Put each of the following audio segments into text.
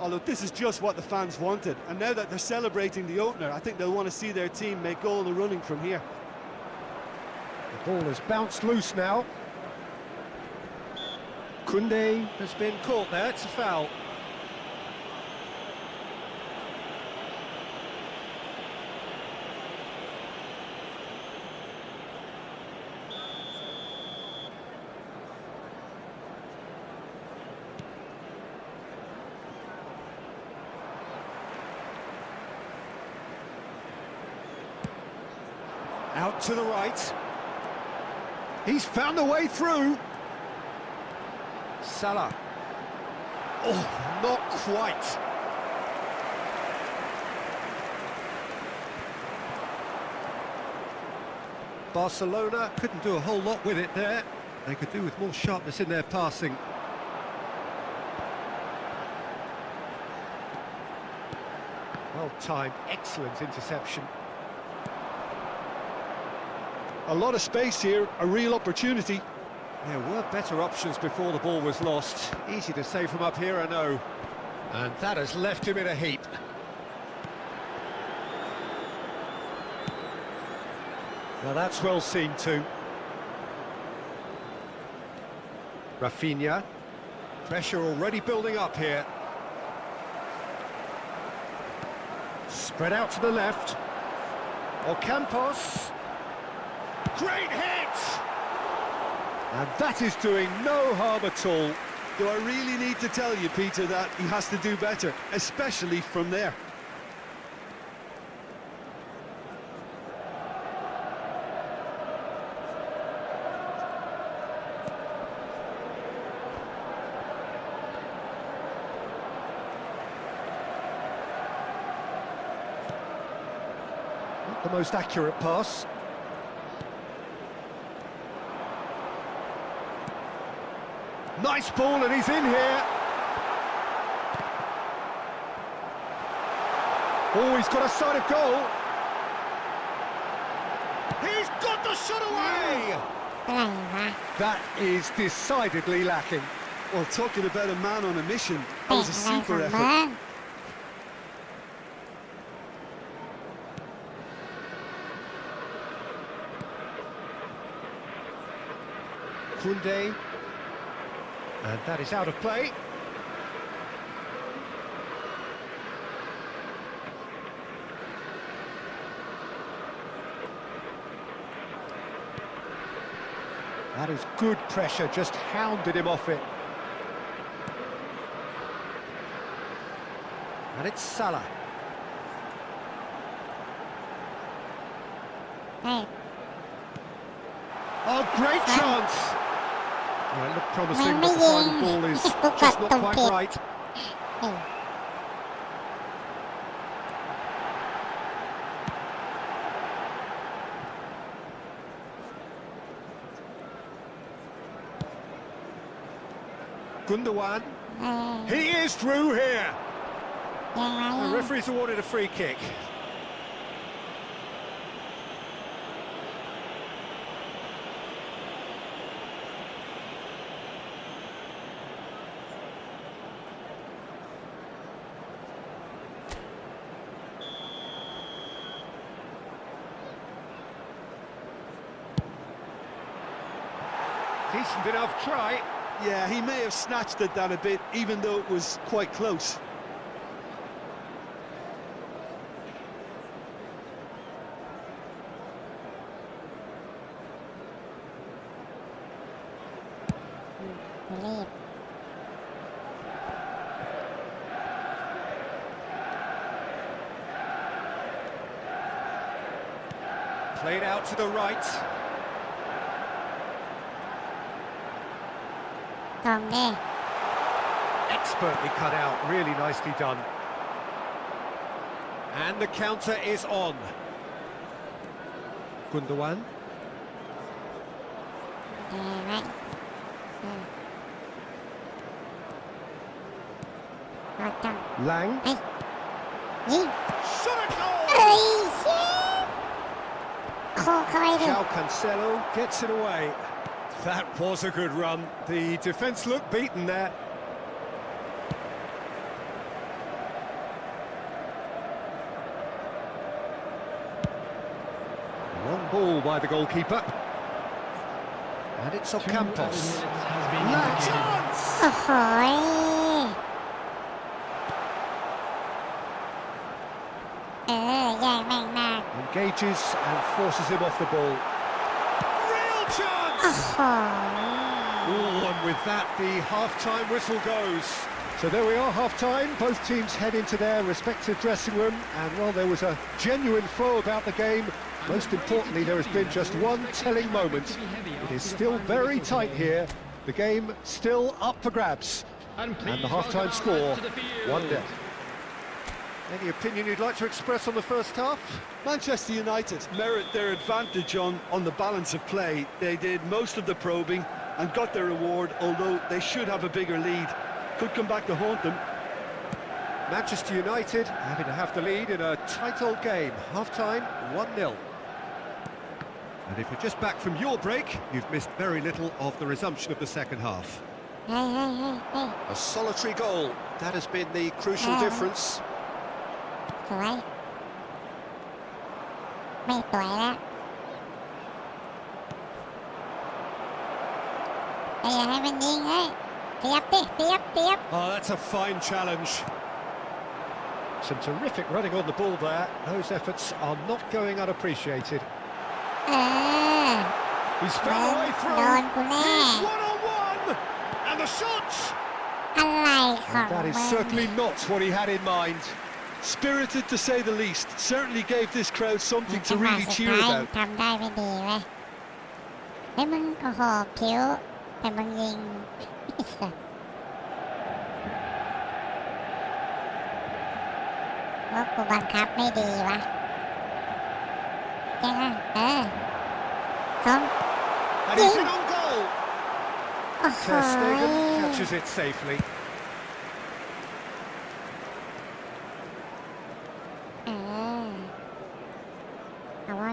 Oh, look, this is just what the fans wanted. And now that they're celebrating the opener, I think they'll want to see their team make goal and running from here. The ball has bounced loose now. Koundé has been caught there, it's a foul. Out to the right. He's found a way through. Salah. Oh, not quite. Barcelona couldn't do a whole lot with it there. They could do with more sharpness in their passing. Well timed, excellent interception. A lot of space here, a real opportunity. There were better options before the ball was lost. Easy to say from up here, I know. And that has left him in a heap. Now that's well seen too. Rafinha. Pressure already building up here. Spread out to the left. Ocampos. Great hit! And that is doing no harm at all. Do I really need to tell you, Peter, that he has to do better, especially from there? Not the most accurate pass. Nice ball, and he's in here. Oh, he's got a side of goal. He's got the shot away. That is decidedly lacking. Well, talking about a man on a mission, that was a super effort. Koundé. And that is out of play. That is good pressure, just hounded him off it. And it's Salah. Hey. Oh, great chance! Well, it looked promising, but the final ball is just not quite right. Gundogan. He is through here. The referee's awarded a free kick. Decent enough try. Yeah, he may have snatched at that a bit, even though it was quite close. Played out to the right. Expertly cut out, really nicely done. And the counter is on. Gundogan. Lang. Shot a goal! João Cancelo gets it away. That was a good run. The defence looked beaten there. ball by the goalkeeper. And it's Ocampos. Chance! โอ้โหแย่งแม่งมาก Engages and forces him off the ball. Real โอ้ chance! โห Oh, and with that, the half-time whistle goes. So there we are, half-time. Both teams head into their respective dressing room, and well, there was a genuine flow about the game. Most importantly, there has been just one telling moment. It is still very tight here. The game still up for grabs. And the half-time score, 1-0. Any opinion you'd like to express on the first half? Manchester United merit their advantage on the balance of play. They did most of the probing and got their reward, although they should have a bigger lead. Could come back to haunt them. Manchester United having to have the lead in a tight old game. Half-time, 1-0. And if you're just back from your break, you've missed very little of the resumption of the second half. เฮ้ย A solitary goal, that has been the crucial difference. สวยไม่สวยแล้วอย่าให้มันยิงเฮ้ยเสียบ Oh, that's a fine challenge. Some terrific running on the ball there. Those efforts are not going unappreciated. เออ He's found a way โด through. นกูแน่ He's one-on-one! And the shot! อะไรของ That is มึง certainly not what he had in mind. Spirited to say the least. Certainly gave this crowd something to จังหวะ really สุด cheer ท้าย about. ทำได้ไม่ดีเว้ยเฮ้ยมึงโอ้โหคิ้วแต่มึงยิงว่ากูบังคับไม่ดีวะยังไงส้ม And he's in on goal. โอ้โห Ter Stegen catches it safely. เอาวะ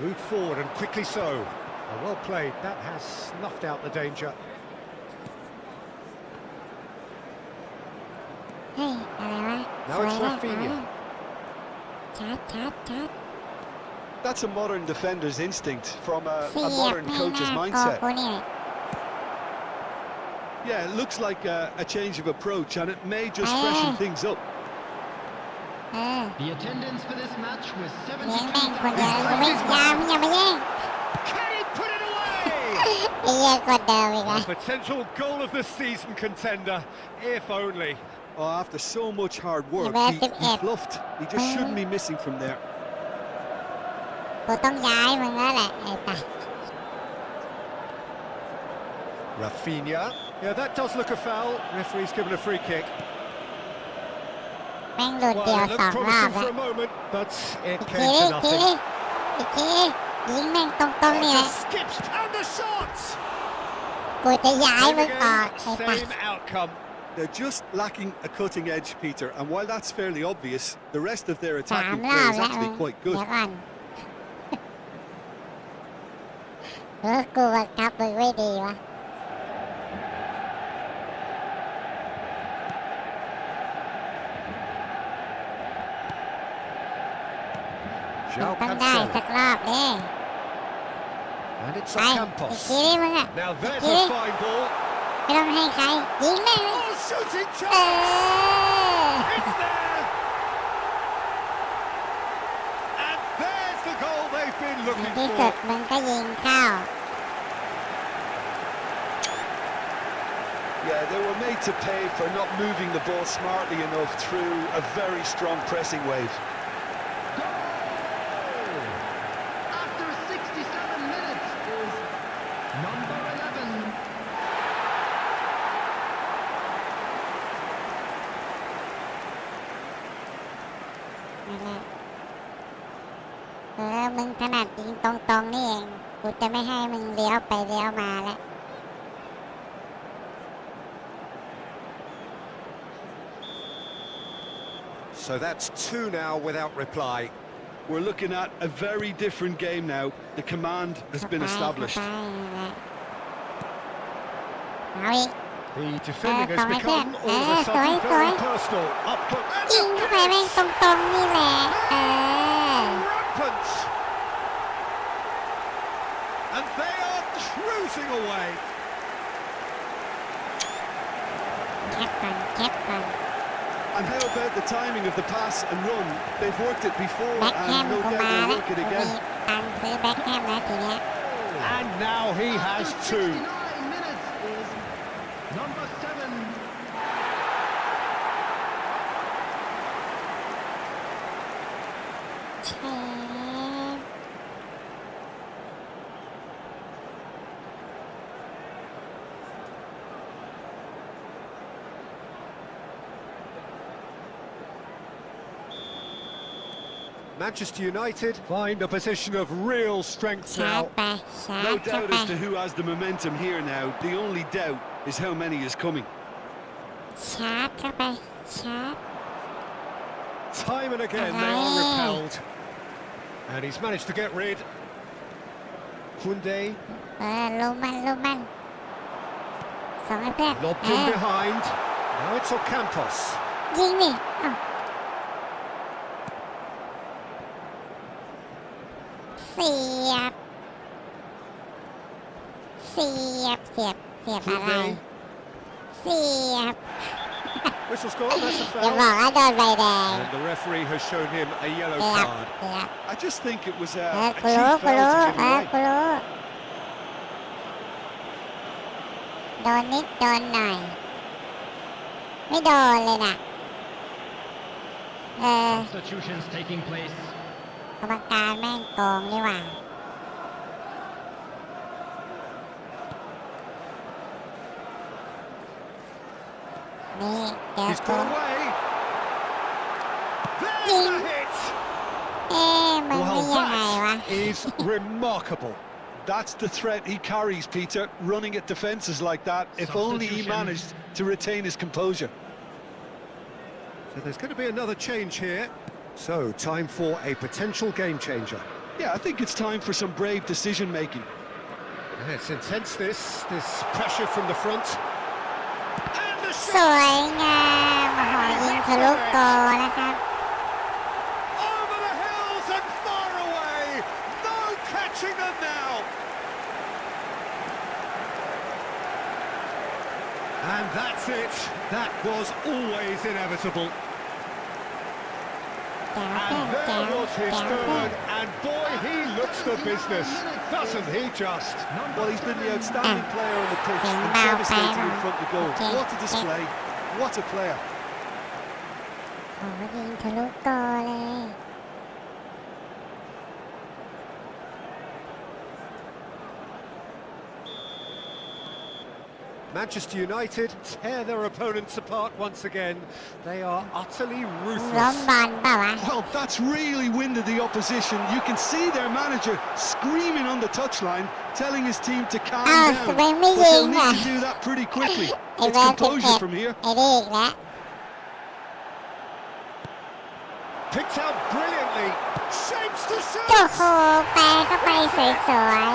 Moved forward and quickly so. Well played. That has snuffed out the danger. เฮ้ยอะไรวะ Now it's Rafinha. ชัด That's a modern defender's instinct from a เสียบ modern ไม่ coach's น่าโก mindset. กูนี่ Yeah, it looks like a change of approach, and it may just freshen things up. The attendance for this match was เลี้ยงแม่งคน 72,000. เดียวกูไม่ยามึงอย่ามาแย่ง Can he put it away? ไอ้เหี้ยกดเดิมอีกแล้ว A potential goal of the season contender, if only. Oh, after so much hard work, he bluffed. He just shouldn't be missing from there. กูต้องย้ายมึงแล้วแหละไอ้ตา Rafinha. Yeah, that does look a foul. Referee's given a free kick. แม่งหลุดเดียว Well, it สอง looked รอบ promising แล้ว for a moment, but it ที came นี้ to nothing. อีกทียิงแม่งตรงๆนี่แหละ Just skips and the shots. กูจะย้ายมึง Same ออก again, ไอ้ตา same outcome. They're just lacking a cutting edge, Peter, and while that's fairly obvious, the rest of their สาม attacking รอ play บ is แล้วมึ actually ง quite เดี๋ good. ยวก่อนกูบังคับมึงไม่ดีวะ João ต้องได้สัก Cancelo. รอบนี่ And it's ไปอีก Ocampos. ทีนี่มึงอ่ะ Now อีก there's ที a fine ball. ไม่ต้องให้ใครยิงแม่งเลย Oh, shooting เอ chance! อ It's there! And there's the goal they've been ใน looking ที่สุด for. มึงก็ยิงเข้า Yeah, they were made to pay for not moving the ball smartly enough through a very strong pressing wave. Goal! After 67 minutes is number 11. นั่นแหละมึงถนัดยิงตรงๆนี่เอง กูจะไม่ให้มึงเลี้ยวไปเลี้ยวมาแล้ว So that's two now without reply. We're looking at a very different game now. The command has been established. เอาอีก The defending has Come on, become Ken. all of a sudden Sorry, very sorry. personal. Up close. ยิงเข้าไปแม่งตรงๆนี่แหละRampant. And they are cruising away. แคปกัน And how about the timing of the pass and run? They've worked it before แบ็คแฮม and no กู doubt มา they'll แล้ว work it มี again. ตังค์ซื้อแบ็คแฮมแล้วทีเนี้ย And now he has two. 69 minutes is number 7. เชฟ Manchester United find a position of real strength ชาร์จ now. ไปชา No ร์จเข้า doubt ไป as to who has the momentum here now. The only doubt is how many is coming. ชาร์จเข้าไปชาร์จ Time and again they are repelled. And he's managed to get rid. Kunde ลงมันส่งให้เพื่อน lobbed in behind. Now it's Ocampos. ยิงนี่อ้าวเสียบอะไร Kunde. เสียบ Whistle's gone, that's a อย่าบอก foul. ว่าโดนใบแดง And the referee has shown him a yellow เสียบ card. I just think it was a กู cheap รู้ foul to give away. โดนนิดโดนหน่อย ไม่โดนเลยนะSubstitutions taking place. กรรมการแม่งโกงนี่หว่านี่เจอ He's กู gone away. There's Ding. the hit. มึงนี่ Well, ยังไงวะ that is remarkable. That's the threat he carries, Peter, running at defences like that. If only he Substitution. managed to retain his composure. So there's going to be another change here. So, time for a potential game changer. Yeah, I think it's time for some brave decision-making. Yeah, it's intense, this pressure from the front. And the ส shot วยงามโอ้โหยิงทะลุโกนะครับ over the hills and far away. No catching them now. And that's it. That was always inevitable. แจ๋ว And เพื่อน there แจ๋ว was his แจ๋วเพื่อน third, and boy, he looks the business, doesn't he just? Well, he's been the outstanding player on the pitch and Wow, devastating in wow. front of goal. Okay. What a display. What a player. โอ้โหยิงทะลุโกเลย Manchester United tear their opponents apart once again. They are utterly ล้ม ruthless. บอลเปล่าวะ Well, that's really winded the opposition. You can see their manager screaming on the touchline, telling his team to calm Oh, down. so when we But they'll win, need to do that pretty quickly. ไอ้ It's เบิร์ด composure from here. ไอ้นี่อีกแล้ว Picked out brilliantly. Shapes to โอ้โห shoot. แปรเข้าไปสวย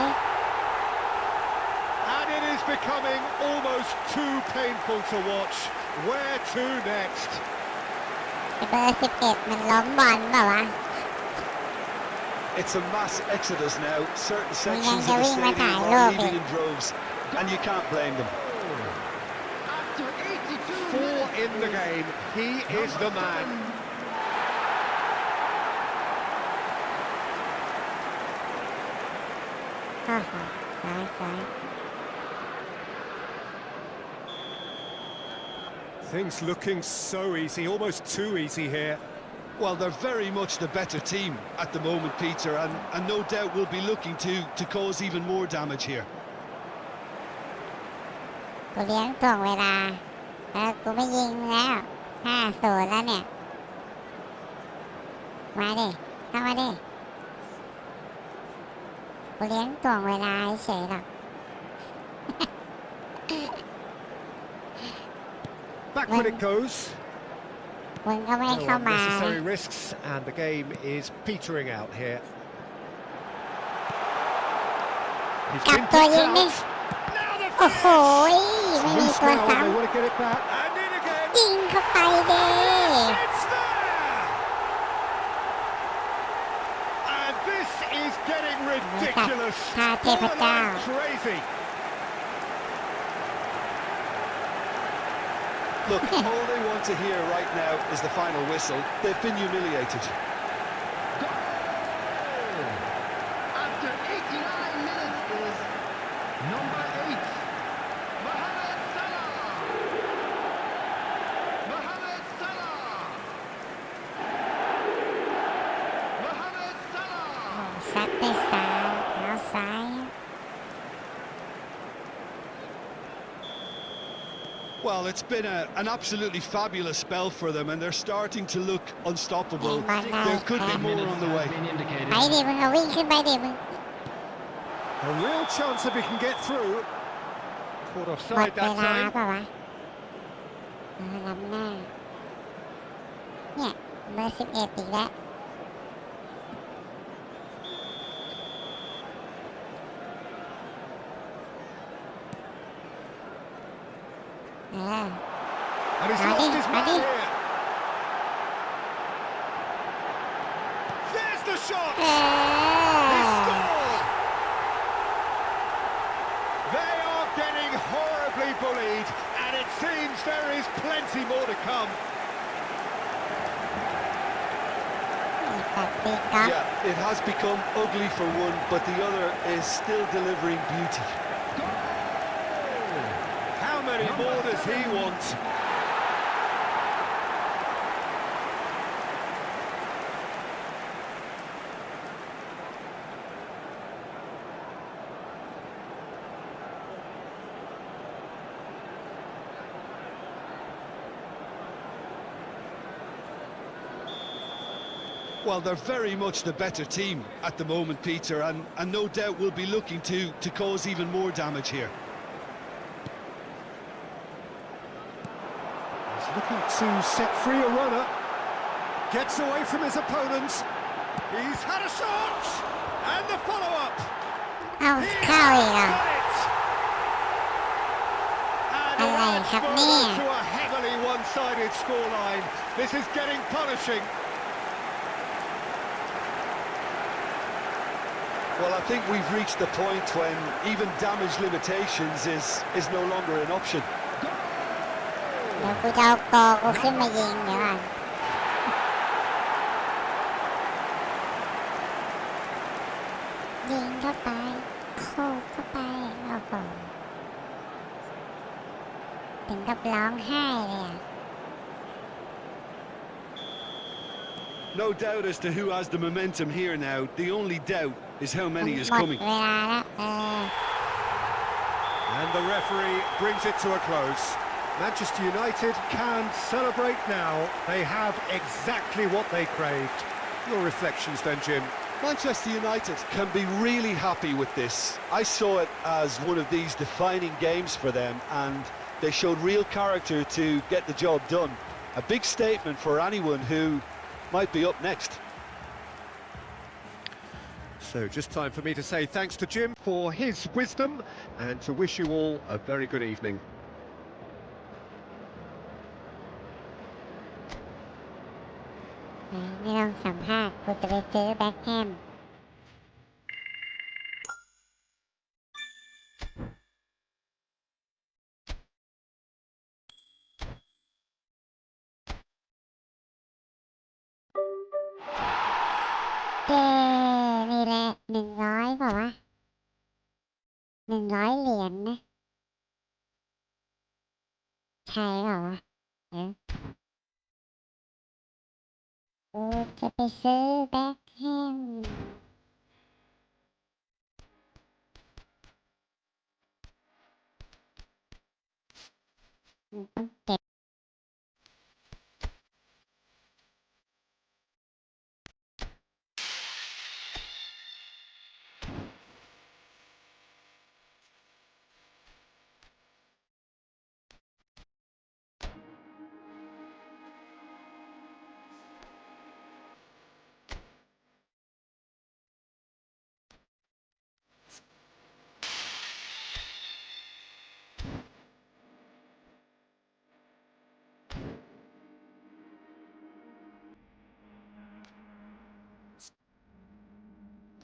And it is becoming almost too painful to watch. Where to next? ๆไอ้เบอร์11มันล้มบอลเปล่าวะ It's a mass exodus now. Certain sections of they're the wing with stadium that, are look leaving it. in droves, and you can't blame them. After 82 Four minutes in the game. He is the man. โอ้โหสวย Things looking so easy, almost too easy here. Well, they're very much the better team at the moment, Peter, and no doubt will be looking to cause even more damage here. กูเลี้ยงถ่วงเวลากูไม่ยิงแล้ว5-0แล้วเนี่ย มาดิเข้ามาดิกูเลี้ยงถ่วงเวลาเฉยหรอก Back when it goes. มึงก็ไม่ No เข้ามา unnecessary risks, and the game is petering out here. He's Cặp been tôi picked đi đi. out. Now the โอ้โห finish. ไม่มี Loose ตัว now ซ้ and they want to get it back. And in again. ำยิงเข้าไปเด้ It's there. And this is getting ridiculous. ท่าเทพเจ้า Borderline crazy. Look, all they want to hear right now is the final whistle. They've been humiliated. After 89 minutes is number 8, Mohamed Salah. Mohamed Salah. Mohamed Salah. ซัดด้วยซ้ายเท้าซ้าย Well, it's been an absolutely fabulous spell for them, and they're starting to look unstoppable. There could be more on the way. ไปดิมึงเอาวิ่งขึ้นไปดิมึง A real chance if he can get through. Caught หมด offside เว that ลา time. เปล่าวะล้ำหน้าเนี่ยเบอร์11อีกแล้วAnd he's Ready, lost his man ready. here. There's the shot. เอ He อ scored. They are getting horribly bullied, and it seems there is plenty more to come. แบบตีกอล์ฟ Yeah, it has become ugly for one, but the other is still delivering beauty. How many more does he want? Well, they're very much the better team at the moment, Peter, and no doubt will be looking to cause even more damage here. He's looking to set free a runner. Gets away from his opponents. He's had a shot! And the follow-up! เอาเข้าอีกอ่ะ Got it! And it Hello, adds Captain. further to a heavily one-sided scoreline. This is getting punishing. Well, I think we've reached the point when even damage limitations is no longer an option. เดี๋ยวกูจะเอากอกูขึ้นมายิงเดี๋ยวก่อนยิงเข้าไปโคกเข้าไปโอ้โหถึงกับร้องไห้เลยอ่ะ No doubt as to who has the momentum here now. The only doubt is how many is หมด coming. เวลาแล้วAnd the referee brings it to a close. Manchester United can celebrate now. They have exactly what they craved. Your reflections then, Jim? Manchester United can be really happy with this. I saw it as one of these defining games for them, and they showed real character to get the job done. A big statement for anyone who might be up next. So just time for me to say thanks to Jim for his wisdom and to wish you all a very good evening. ไม่ต้องสัมภาษณ์กูจะไปซื้อแบ็คแฮมเย้นี่แหละ100เปล่าวะ100เหรียญนะใช่เปล่าวะกูจะไปซื้อแบ็คแฮมต้องเก็บ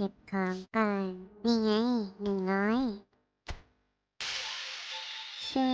เก็บของก่อนนี่ไง100ซื้อ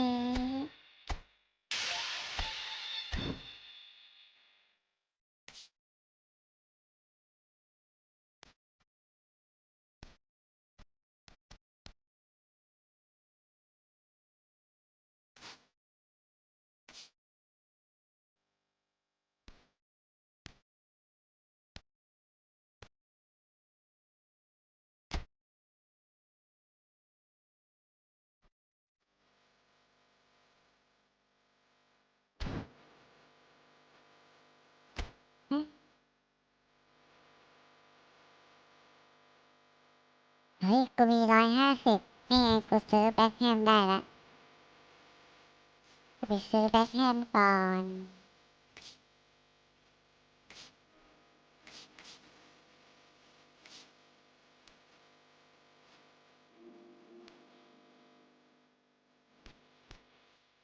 เฮ้ยกูมี150นี่ไงกูซื้อแบ็คแฮมได้ละกูไปซื้อแบ็คแฮมก่อน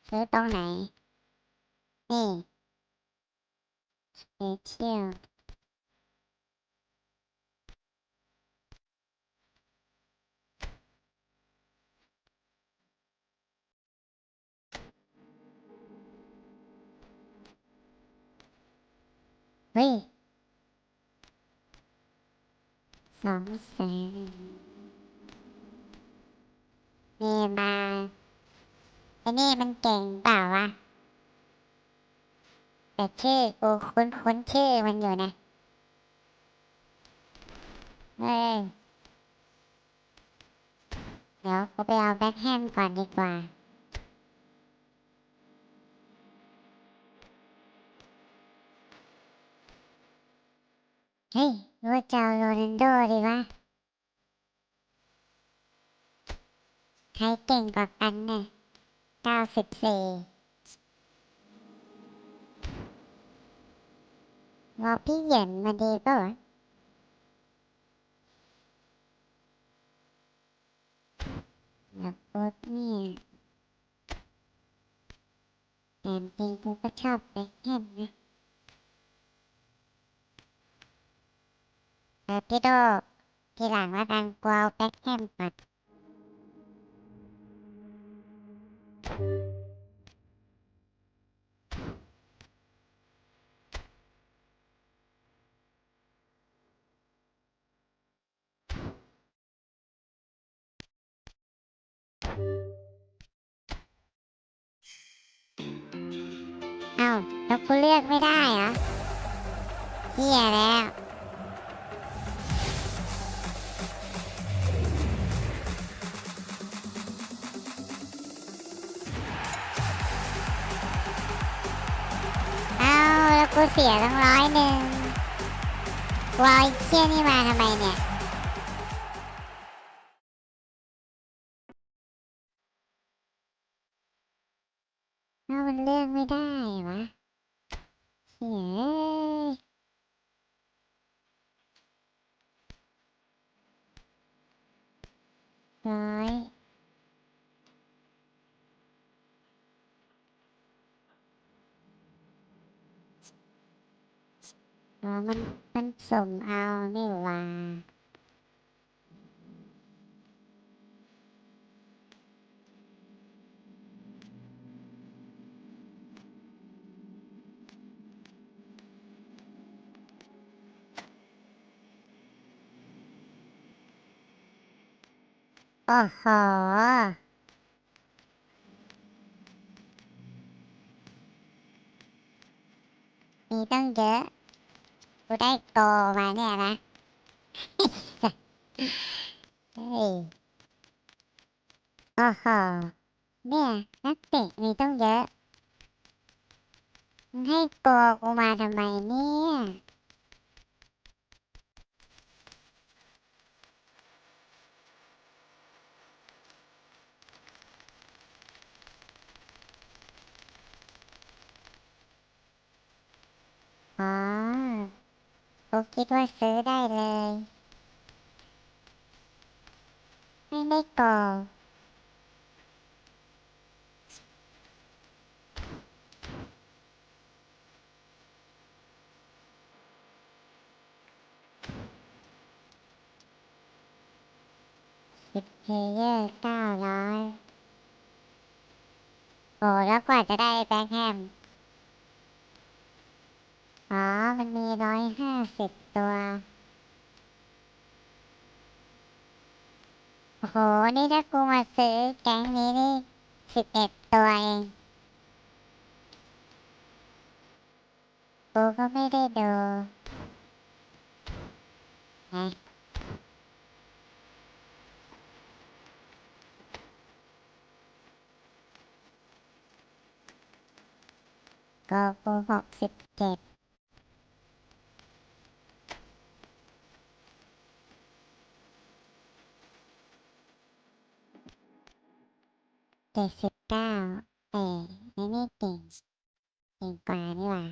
ซื้อตรงไหนนี่สเปเชียลเฮ้ย200,000นี่มาไอ้นี่มันเก่งเปล่าวะแต่ชื่อกูคุ้นชื่อมันอยู่นะเฮ้ยเดี๋ยวกูไปเอาแบ็คแฮมก่อนดีกว่าเฮ้ยรู้ว่าจะเอาโรนัลโดดีวะใครเก่งกว่ากันเนี่ย94รอพี่เหยินมาดีป่ะวะแล้วโอ๊ตเนี่ยแต่จริงกูก็ชอบแบ็คแฮมนะพี่โดทีหลังว่ากันกูเอาแบ็คแฮมก่อนเอ้าแล้วกูเลือกไม่ได้เหรอเหี้ยแล้วเอ้าแล้วกูเสียตั้ง100กูเอาไอ้เหี้ยนี่มาทำไมเนี่ยเอ้ามันเลือกไม่ได้วะเหี้ย100อ๋อมันสุ่มเอานี่หว่าโอ้โหมีตั้งเยอะกูได้โกมาเนี่ยนะเฮ้ยโอ้โหเนี่ยนักเตะมีตั้งเยอะมึงให้โกกูมาทำไมเนี่ยอ๋อกูคิดว่าซื้อได้เลยไม่ได้โก 10เพลเยอร์900โอ้แล้วกว่าจะได้แบ็คแฮมอ๋อมันมี150ตัวโอ้โหนี่ถ้ากูมาซื้อแก๊งนี้นี่11ตัวเองกูก็ไม่ได้ดูนะก็กู6779เอ้ยไม่เก่งกว่านี่หว่า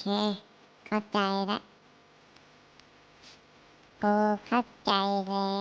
โอเคเข้าใจละกูเข้าใจแล้ว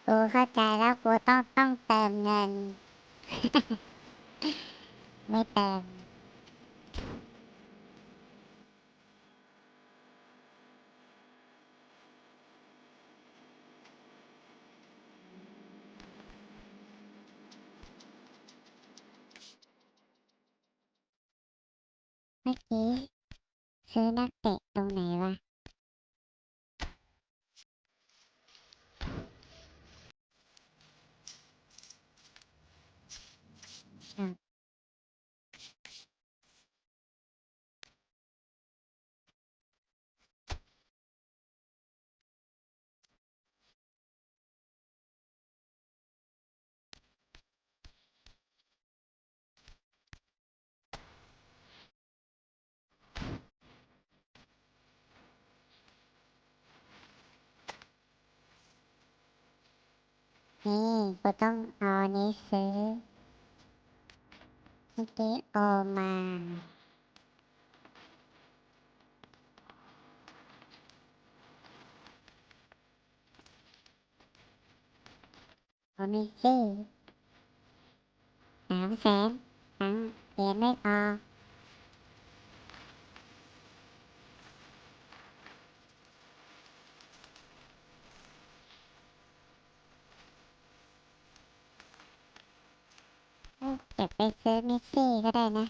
กูเข้าใจแล้วกูต้องเติมเงินไม่เติมเมื่อกี้ซื้อนักเตะตรงไหนวะอ้าวนี่กูต้องเอาอันนี้ซื้อเมื่อกี้โอมาโอมิซี่300,000ทั้งเรียนไม่พอเก็บไปซื้อมิสซี่ก็ได้นะ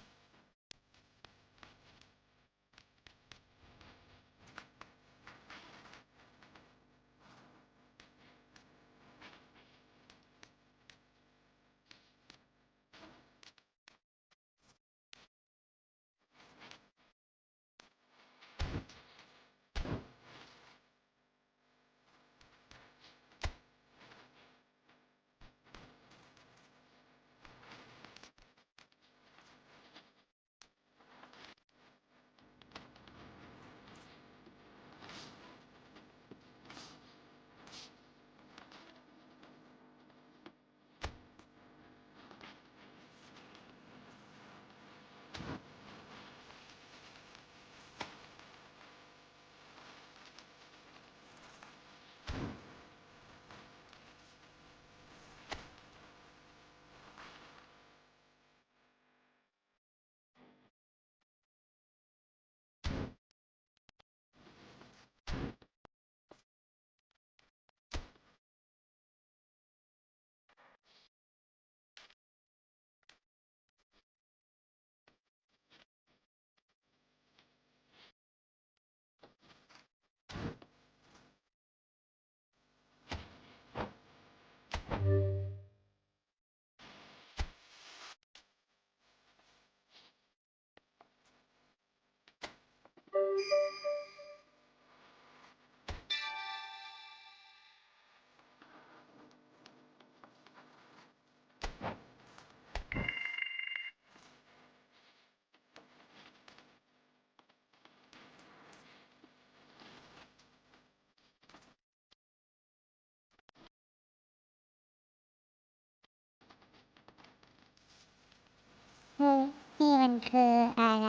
นี่มันคืออะไร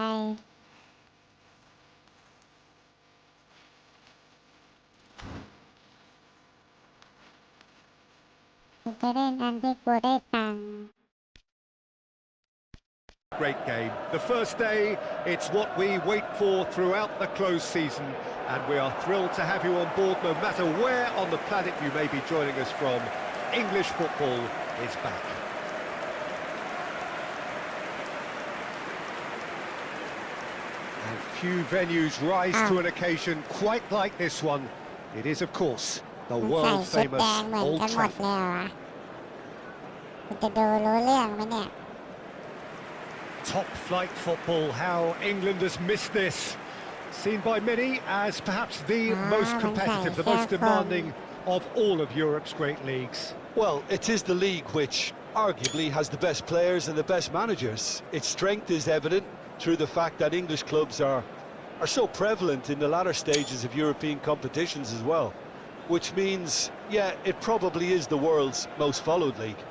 จะเล่นอันที่กูได้ตังค์ Great game. The first day, it's what we wait for throughout the close season, and we are thrilled to have you on board no matter where on the planet you may be joining us from. English football is back. And few venues rise to an occasion quite like this one. It is, of course, the มันใส่ชุด world-famous แดงเหมือน Old กันหมด Trafford. เลยเหรอวะมันจะดูรู้เรื่องไหมเนี่ย Top-flight football, how England has missed this. Seen by many as perhaps the most competitive, the most demanding of all of Europe's great leagues. Well, it is the league which arguably has the best players and the best managers. Its strength is evident through the fact that English clubs are so prevalent in the latter stages of European competitions as well, which means, yeah, it probably is the world's most followed league.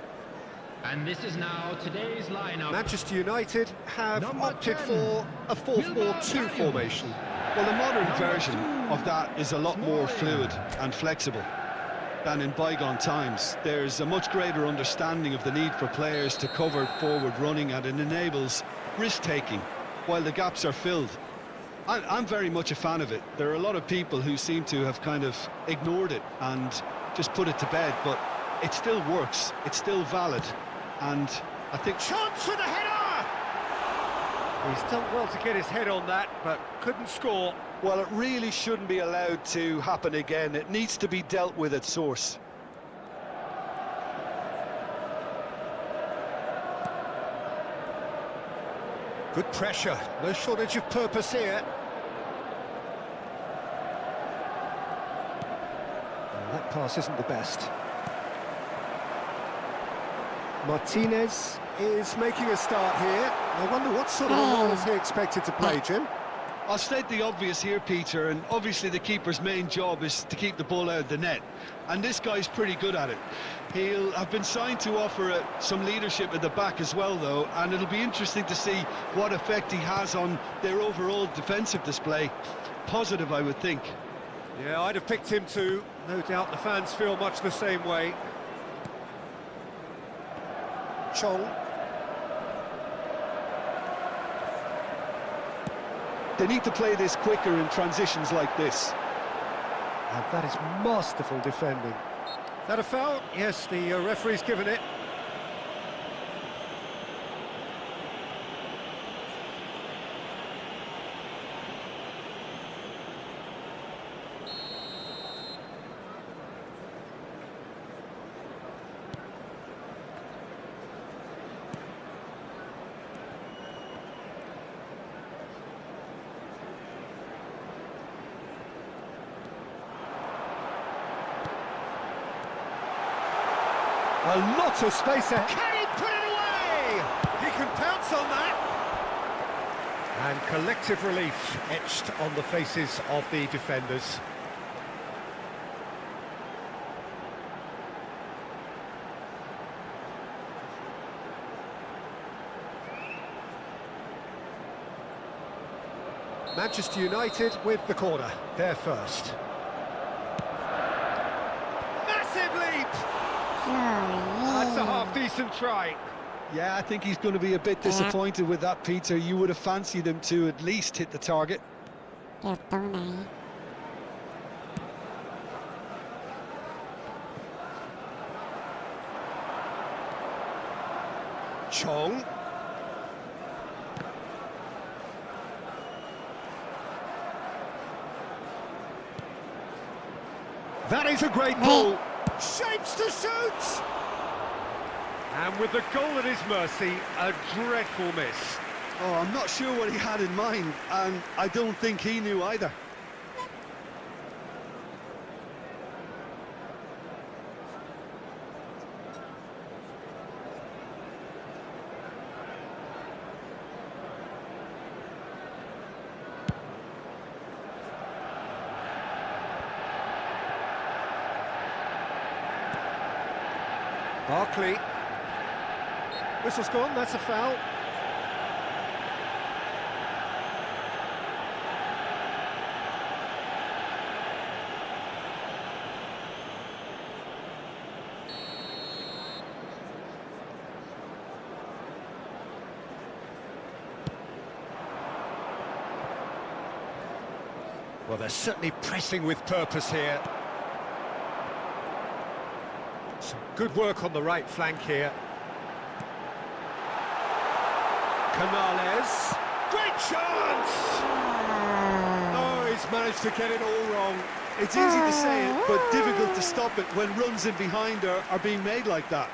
And this is now today's lineup. Manchester United have Number opted 10, for a 4-4-2 formation. Well, the modern version of that is a lot more fluid and flexible than in bygone times. There's a much greater understanding of the need for players to cover forward running, and it enables risk-taking while the gaps are filled. I'm very much a fan of it. There are a lot of people who seem to have kind of ignored it and just put it to bed, but it still works, it's still valid, and I think... Chance for the header! He's done well to get his head on that, but couldn't score. Well, it really shouldn't be allowed to happen again. It needs to be dealt with at source. Good pressure, no shortage of purpose here. That pass isn't the best. Martinez is making a start here. I wonder what sort of a role is he expected to play, Jim? I'll state the obvious here, Peter, and obviously the keeper's main job is to keep the ball out of the net. And this guy's pretty good at it. He'll have been signed to offer some leadership at the back as well, though, and it'll be interesting to see what effect he has on their overall defensive display. Positive, I would think. Yeah, I'd have picked him too. No doubt the fans feel much the same way. Chong. They need to play this quicker in transitions like this. And that is masterful defending. Is that a foul? Yes, the referee's given it. A lot of space there. Can he put it away? He can pounce on that. And collective relief etched on the faces of the defenders. Manchester United with the corner, their first. Massive leap! That's a half-decent try. Yeah, I think he's going to be a bit disappointed with that, Peter. You would have fancied him to at least hit the target. เก็บตรงไหน Chong. That is a great ball. Shapes to shoot! And with the goal at his mercy, a dreadful miss. Oh, I'm not sure what he had in mind, and I don't think he knew either. Barkley. Whistle's gone, that's a foul. Well, they're certainly pressing with purpose here. Some good work on the right flank here. Canales. Great chance! Oh, he's managed to get it all wrong. It's easy to say it, but difficult to stop it when runs in behind are being made like that.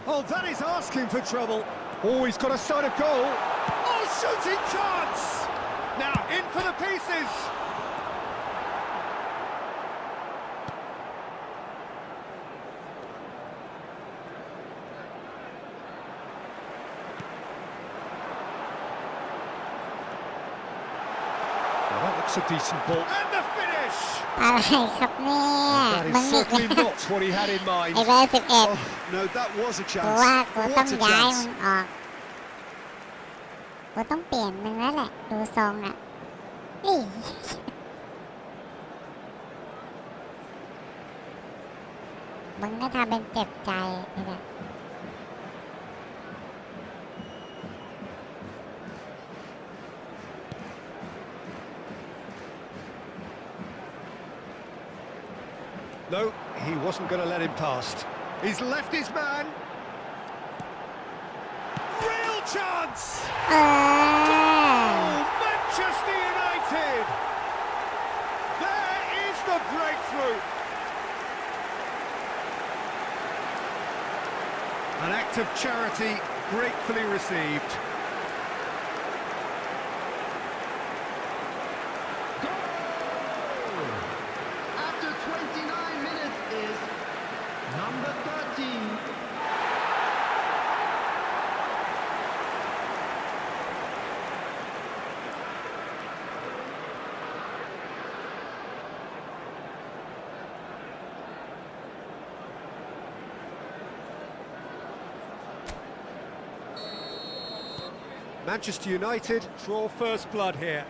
Oh, that is asking for trouble. Oh, he's got a sight of goal. Oh, shooting chance! Now, in for the pieces. Well, that looks a decent ball. And the finish! อะไรครับเนี่ย That มึง is นี่ certainly not what he had in mind. ไอ้เบอร์11 Oh, no, that was a กู chance. ว่ากูต้อง What a ย้าย chance. มึงออกกูต้องเปลี่ยนมึงแล้วแหละดูทรงอ่ะอี๋มึงก็ทำเป็นเจ็บใจนี่แหละ No, he wasn't going to let him past. He's left his man. Real chance! เออ Oh, Manchester United! There is the breakthrough! An act of charity gratefully received. After 29 minutes is number 13. Manchester United draw first blood here.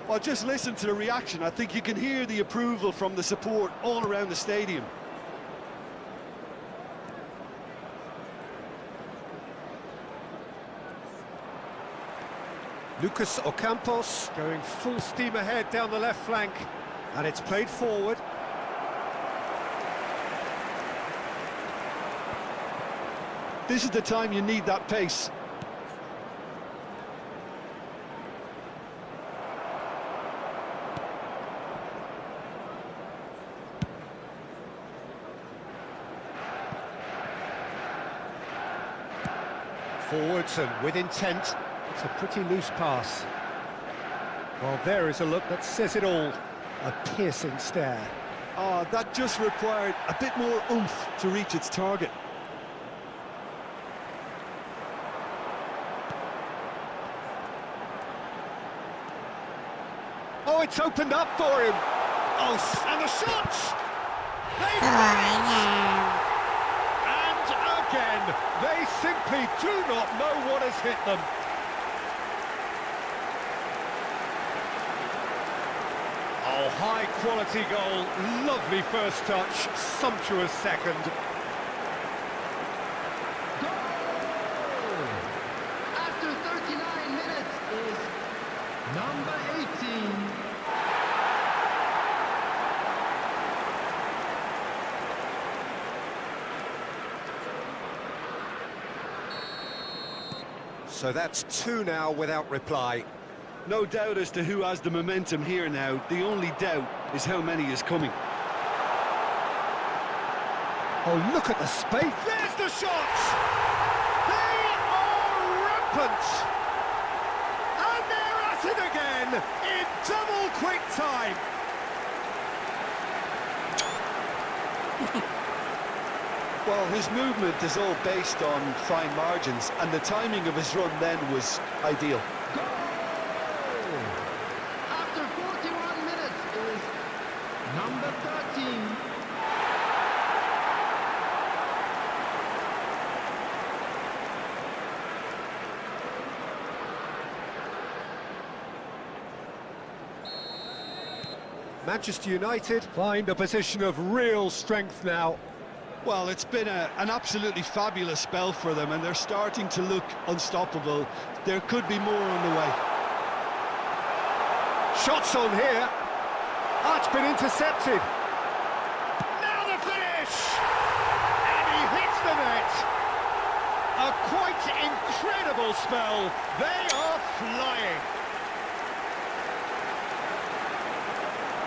Well, just listen to the reaction. I think you can hear the approval from the support all around the stadium. Lucas Ocampos going full steam ahead down the left flank, and it's played forward. This is the time you need that pace. Forwards and with intent. It's a pretty loose pass. Well, there is a look that says it all. A piercing stare. Oh, that just required a bit more oomph to reach its target. Oh, it's opened up for him. Oh, and the shots! สวยงาม And again, they simply do not know what has hit them. Oh, high quality goal, lovely first touch, sumptuous second. Goal! After 39 minutes is number 18. So that's two now without reply. No doubt as to who has the momentum here now. The only doubt is how many is coming. Oh, look at the space. There's the shots! They are rampant! And they're at it again in double quick time. Well, his movement is all based on fine margins, and the timing of his run then was ideal. Goal! After 41 minutes is number 13. Manchester United find a position of real strength now. Well, it's been an absolutely fabulous spell for them, and they're starting to look unstoppable. There could be more on the way. Shots on here. Oh, it's been intercepted. Now the finish! And he hits the net. A quite incredible spell. They are flying.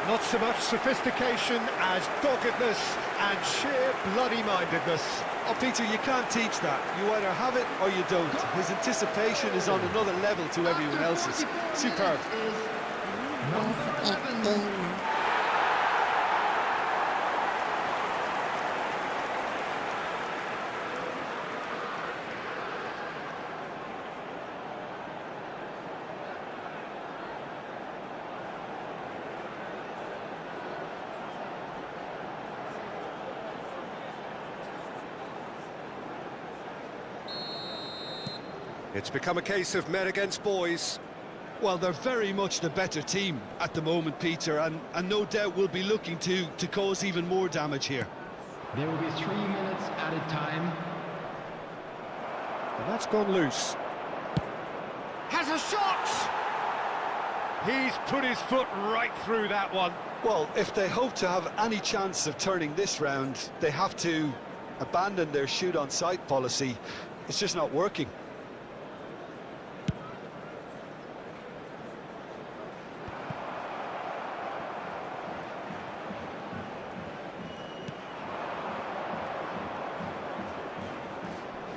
Not so much sophistication as doggedness and sheer bloody-mindedness. Oh, Peter, you can't teach that. You either have it or you don't. His anticipation is on another level to everyone else's. Superb. Number 11. It's become a case of men against boys. Well, they're very much the better team at the moment, Peter, and no doubt will be looking to cause even more damage here. There will be 3 minutes added time. And that's gone loose. Has a shot! He's put his foot right through that one. Well, if they hope to have any chance of turning this round, they have to abandon their shoot-on-sight policy. It's just not working.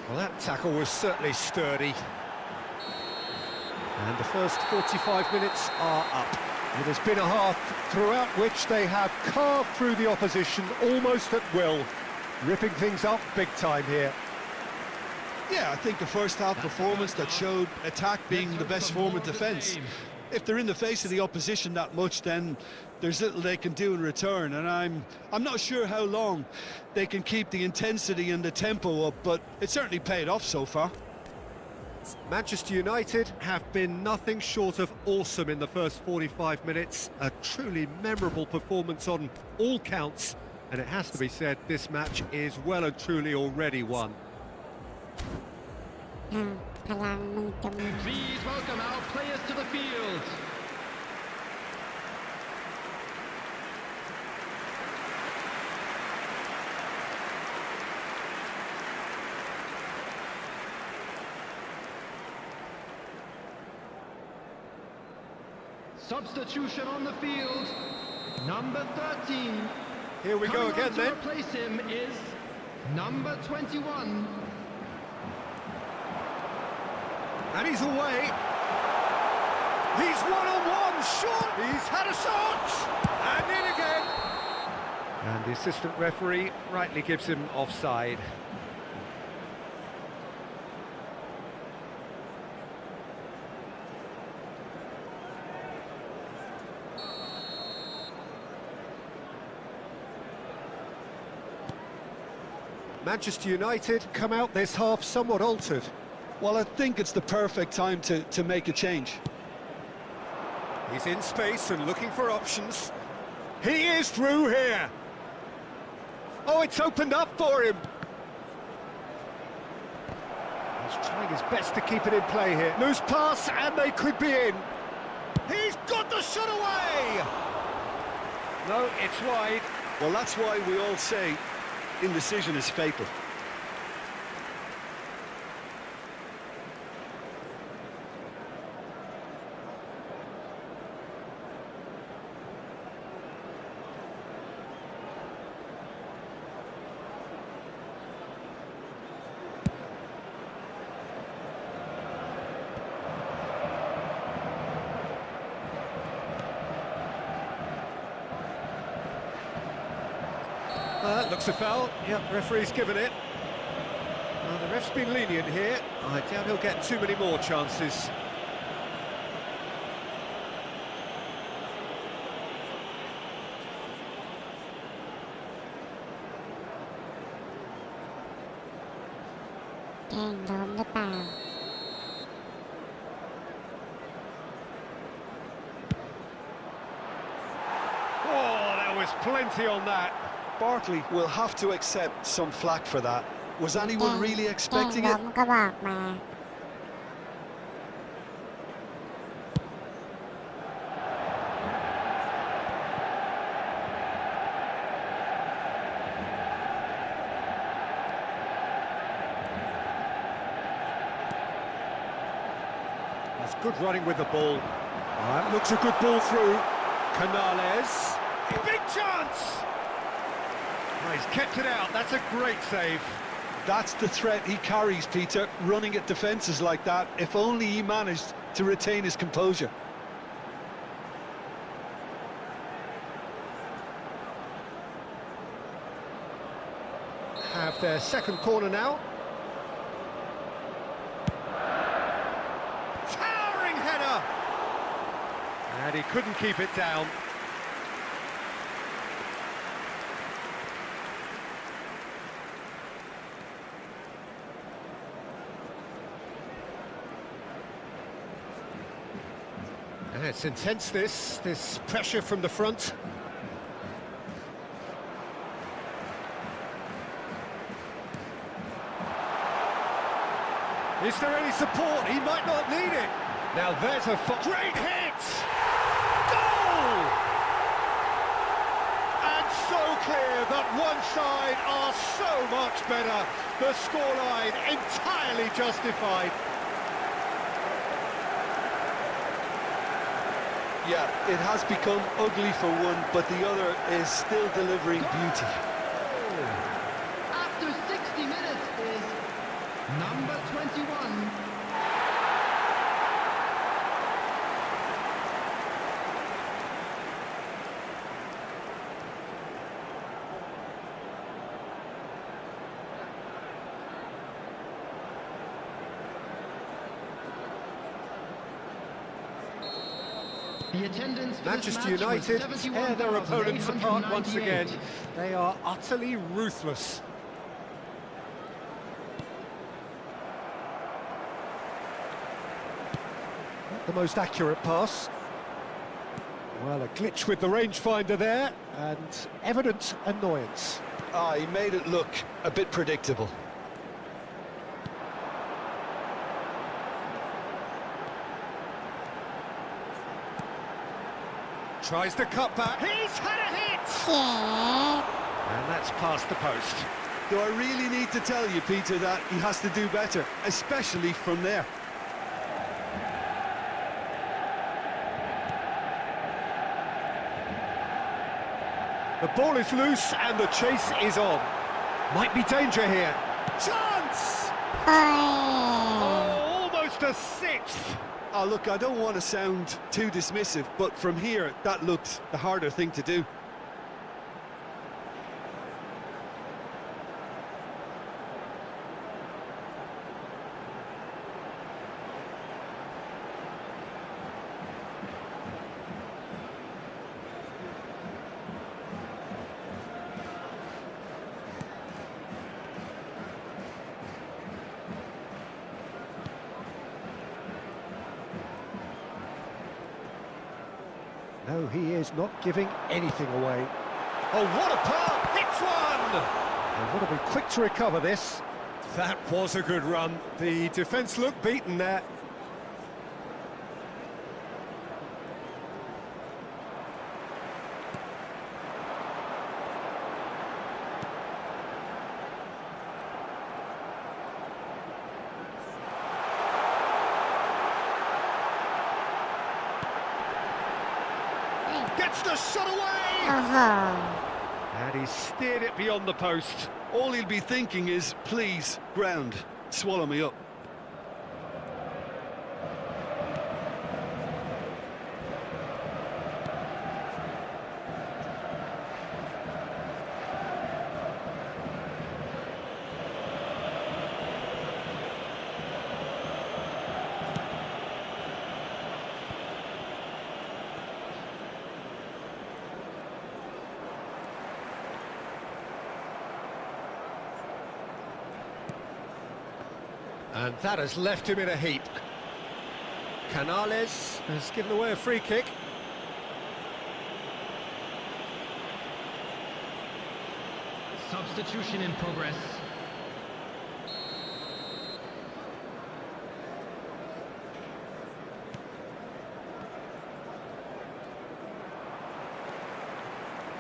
Well, that tackle was certainly sturdy. And the first 45 minutes are up. It has been a half throughout which they have carved through the opposition almost at will, ripping things up big time here. Yeah, I think the first half performance that showed attack being the best form of defence. If they're in the face of the opposition that much, then there's little they can do in return, and I'm not sure how long they can keep the intensity and the tempo up, but it certainly paid off so far. Manchester United have been nothing short of awesome in the first 45 minutes. A truly memorable performance on all counts, and it has to be said this match is well and truly already won. พลังมึงจะมี Please welcome our players to the field. Substitution on the field. Number 13. Here we go Coming again on to then. replace him is number 21. And he's away. He's one-on-one, shot! He's had a shot! And in again! And the assistant referee rightly gives him offside. Manchester United come out this half somewhat altered. Well, I think it's the perfect time to make a change. He's in space and looking for options. He is through here. Oh, it's opened up for him. He's trying his best to keep it in play here. Loose pass, and they could be in. He's got the shot away. No, it's wide. Well, that's why we all say indecision is fatal. Looks a foul. Yep, referee's given it. The ref's been lenient here. I doubt he'll get too many more chances. Oh, plenty on that. Barkley will have to accept some flack for that. Was anyone really แกล้ง expecting ล้ it? มก็บอกมา That's good running with the ball. That looks a good ball through. Canales. Big chance! Oh, he's kept it out. That's a great save. That's the threat he carries, Peter, running at defences like that. If only he managed to retain his composure. Have their second corner now. Towering header! And he couldn't keep it down. And it's intense, this pressure from the front. Is there any support? He might not need it. Now there's a great hit! Goal! And so clear that one side are so much better. The scoreline entirely justified. Yeah, it has become ugly for one, but the other is still delivering beauty. After 60 minutes is number 21. The attendance for this Manchester match United was tear their opponents apart once 71,898. again. They are utterly ruthless. Not the most accurate pass. Well, a glitch with the rangefinder there, and evident annoyance. Ah, he made it look a bit predictable. Tries the cut back. He's had a hit! เจ็ด And that's past the post. Do I really need to tell you, Peter, that he has to do better, especially from there? The ball is loose and the chase is on. Might be danger here. Chance! โอ้ย Oh, almost a sixth. Oh, look, I don't want to sound too dismissive, but from here, that looked the harder thing to do. No, he is not giving anything away. Oh, what a pass! Hits one! And want to be quick to recover this. That was a good run. The defence looked beaten there. Gets the shot away! โอ้โห And he steered it beyond the post. All he'll be thinking is, please, ground, swallow me up. And that has left him in a heap. Canales has given away a free kick. Substitution in progress.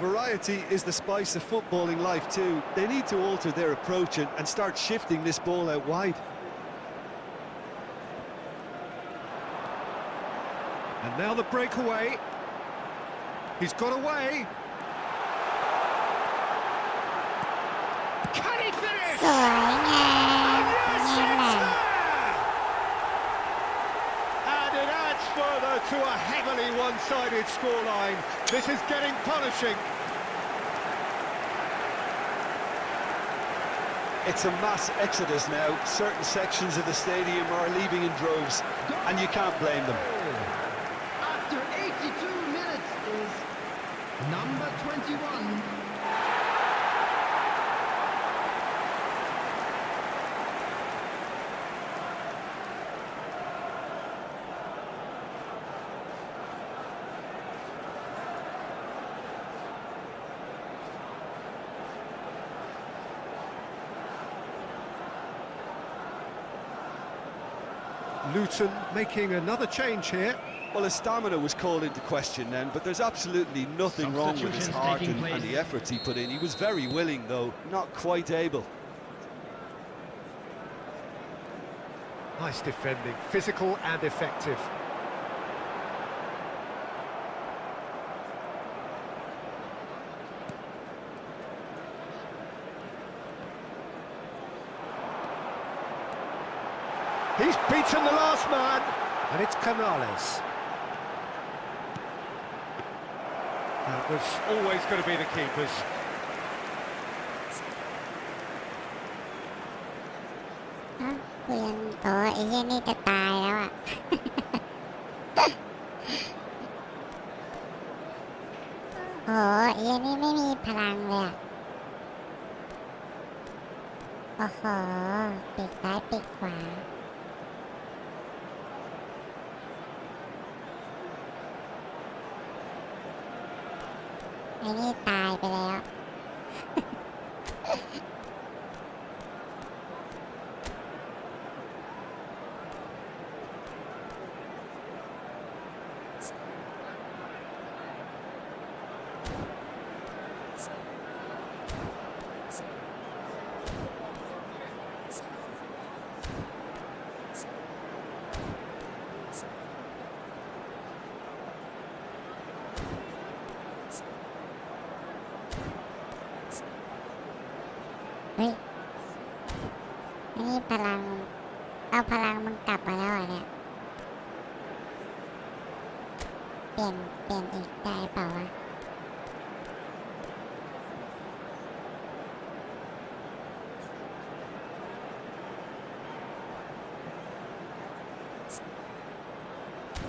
Variety is the spice of footballing life too. They need to alter their approach and start shifting this ball out wide. And now the breakaway. He's got away. Can he finish? สวยงาม Yes, นี่แหละ it's there! And it adds further to a heavily one-sided scoreline. This is getting punishing. It's a mass exodus now. Certain sections of the stadium are leaving in droves, and you can't blame them. After 82 minutes is number 21. Luton making another change here. Well, his stamina was called into question then, but there's absolutely nothing wrong with his Substitutions heart taking and place. the efforts he put in. He was very willing, though, not quite able. Nice defending, physical and effective. He's beaten the last man, and it's Canales. That was always going to be the keepers. เอ้ากูยังโอ้ไอ้เหี้ยนี่จะตายแล้วอ่ะ โอ้ไอ้เหี้ยนี่ไม่มีพลังเลยอ่ะ โอ้โหปีกซ้ายปีกขวา ไอ้นี่ตายไปแล้ว เฮ้ยอันนี้พลัง เอาพลังมึงกลับมาแล้วอ่ะเนี่ย เปลี่ยนอีกได้เปล่าวะ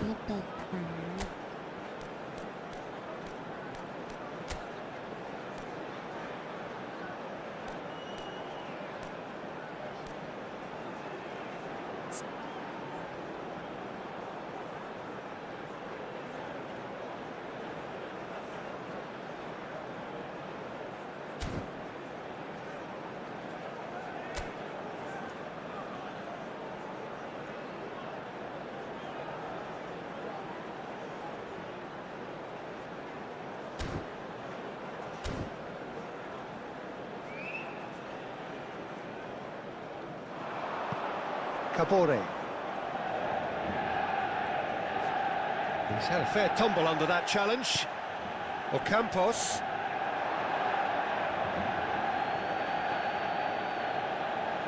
นี่ปีกขวา Cabore. He's had a fair tumble under that challenge. Ocampos.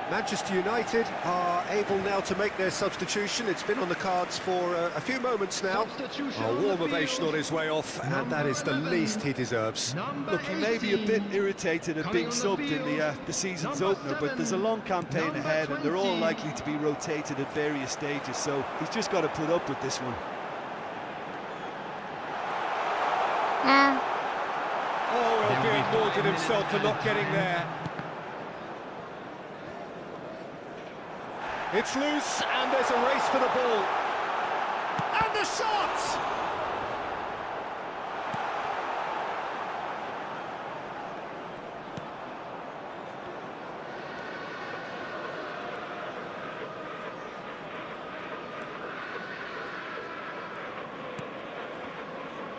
Manchester United are able now to make their substitution. It's been on the cards for a few moments now. Substitution A on the warm field. ovation on his way off, and that is the least he deserves. Number Look, he may be a bit 18. irritated at being Coming on the subbed in field, the season's number opener, but there's a 7, long campaign number ahead and they're all 20. likely to be rotated at various stages, so he's just got to put up with this one. อ้าว Oh, he'll There be will be annoyed 5 at himself for minutes not getting added there. It's loose, and there's a race for the ball. And the shot!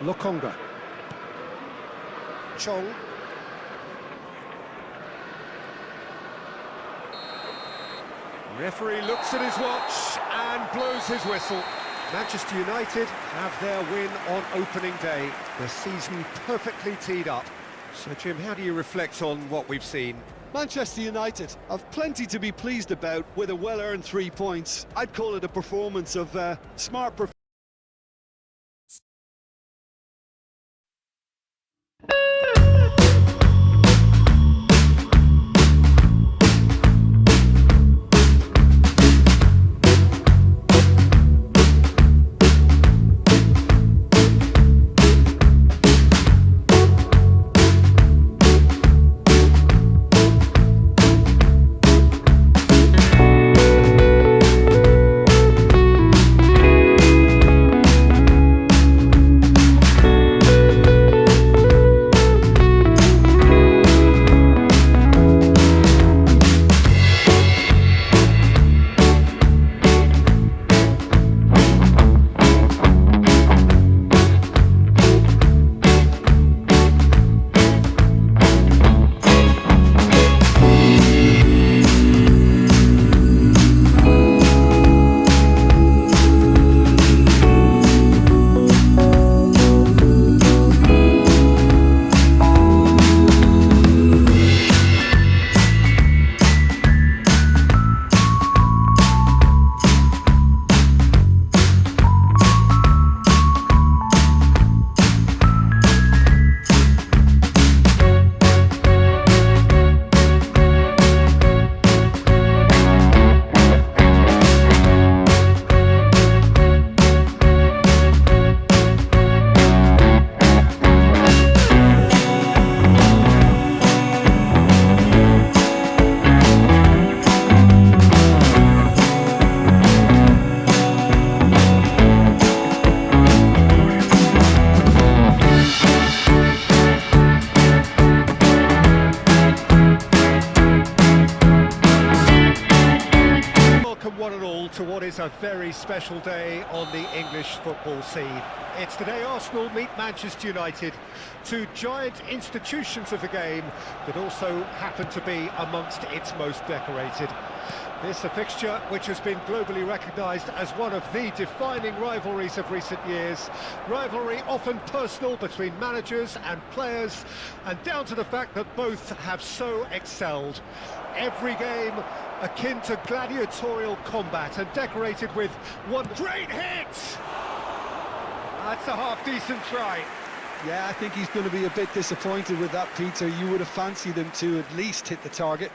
Lokonga. Chong. Referee looks at his watch and blows his whistle. Manchester United have their win on opening day. The season perfectly teed up. So, Jim, how do you reflect on what we've seen? Manchester United have plenty to be pleased about with a well-earned 3 points. I'd call it a performance of smart performance. To what is a very special day on the English football scene. It's the day Arsenal meet Manchester United, two giant institutions of the game that also happen to be amongst its most decorated. This a fixture which has been globally recognised as one of the defining rivalries of recent years. Rivalry often personal between managers and players, and down to the fact that both have so excelled. Every game akin to gladiatorial combat and decorated with one great hit! That's a half-decent try. Yeah, I think he's going to be a bit disappointed with that, Peter. You would have fancied him to at least hit the target.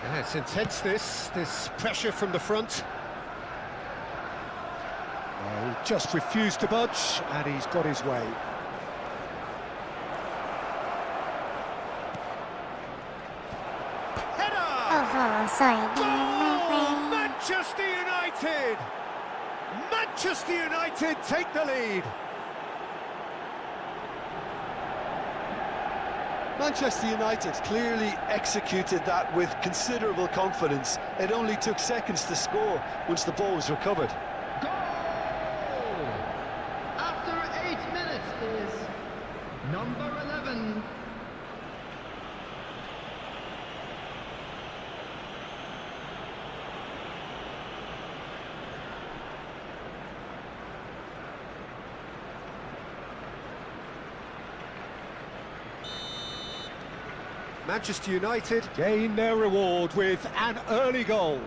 Yeah, it's intense, this pressure from the front. He just refused to budge, and he's got his way. Header! โอ้โหสวยงามมากเลย Manchester United! Manchester United take the lead. Manchester United clearly executed that with considerable confidence. It only took seconds to score once the ball was recovered. Goal! After 8 minutes is number 11. Manchester United gain their reward with an early goal.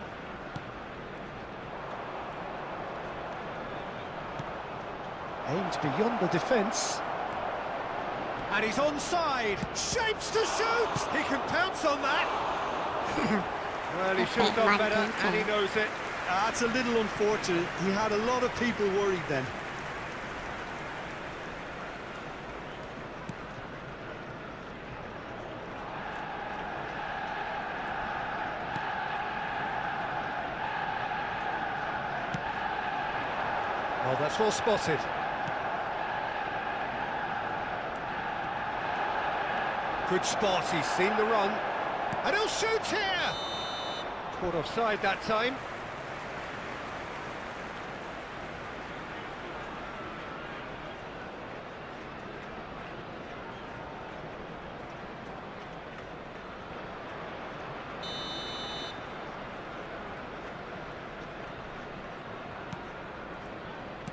Aimed beyond the defence. And he's onside. Shapes to shoot. He can pounce on that. Well, he should have done better, and he knows it. That's a little unfortunate. He had a lot of people worried then. Oh, that's well spotted. Good spot, he's seen the run. And he'll shoot here! Caught offside that time.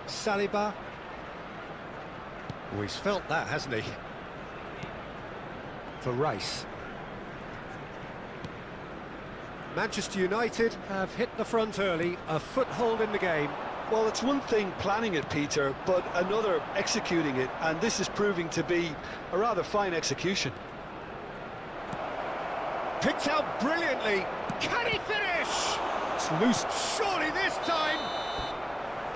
Saliba. Oh, he's felt that, hasn't he? For Rice. Manchester United have hit the front early, a foothold in the game. Well, it's one thing planning it, Peter, but another executing it, and this is proving to be a rather fine execution. Picked out brilliantly. Can he finish? It's loose, surely this time.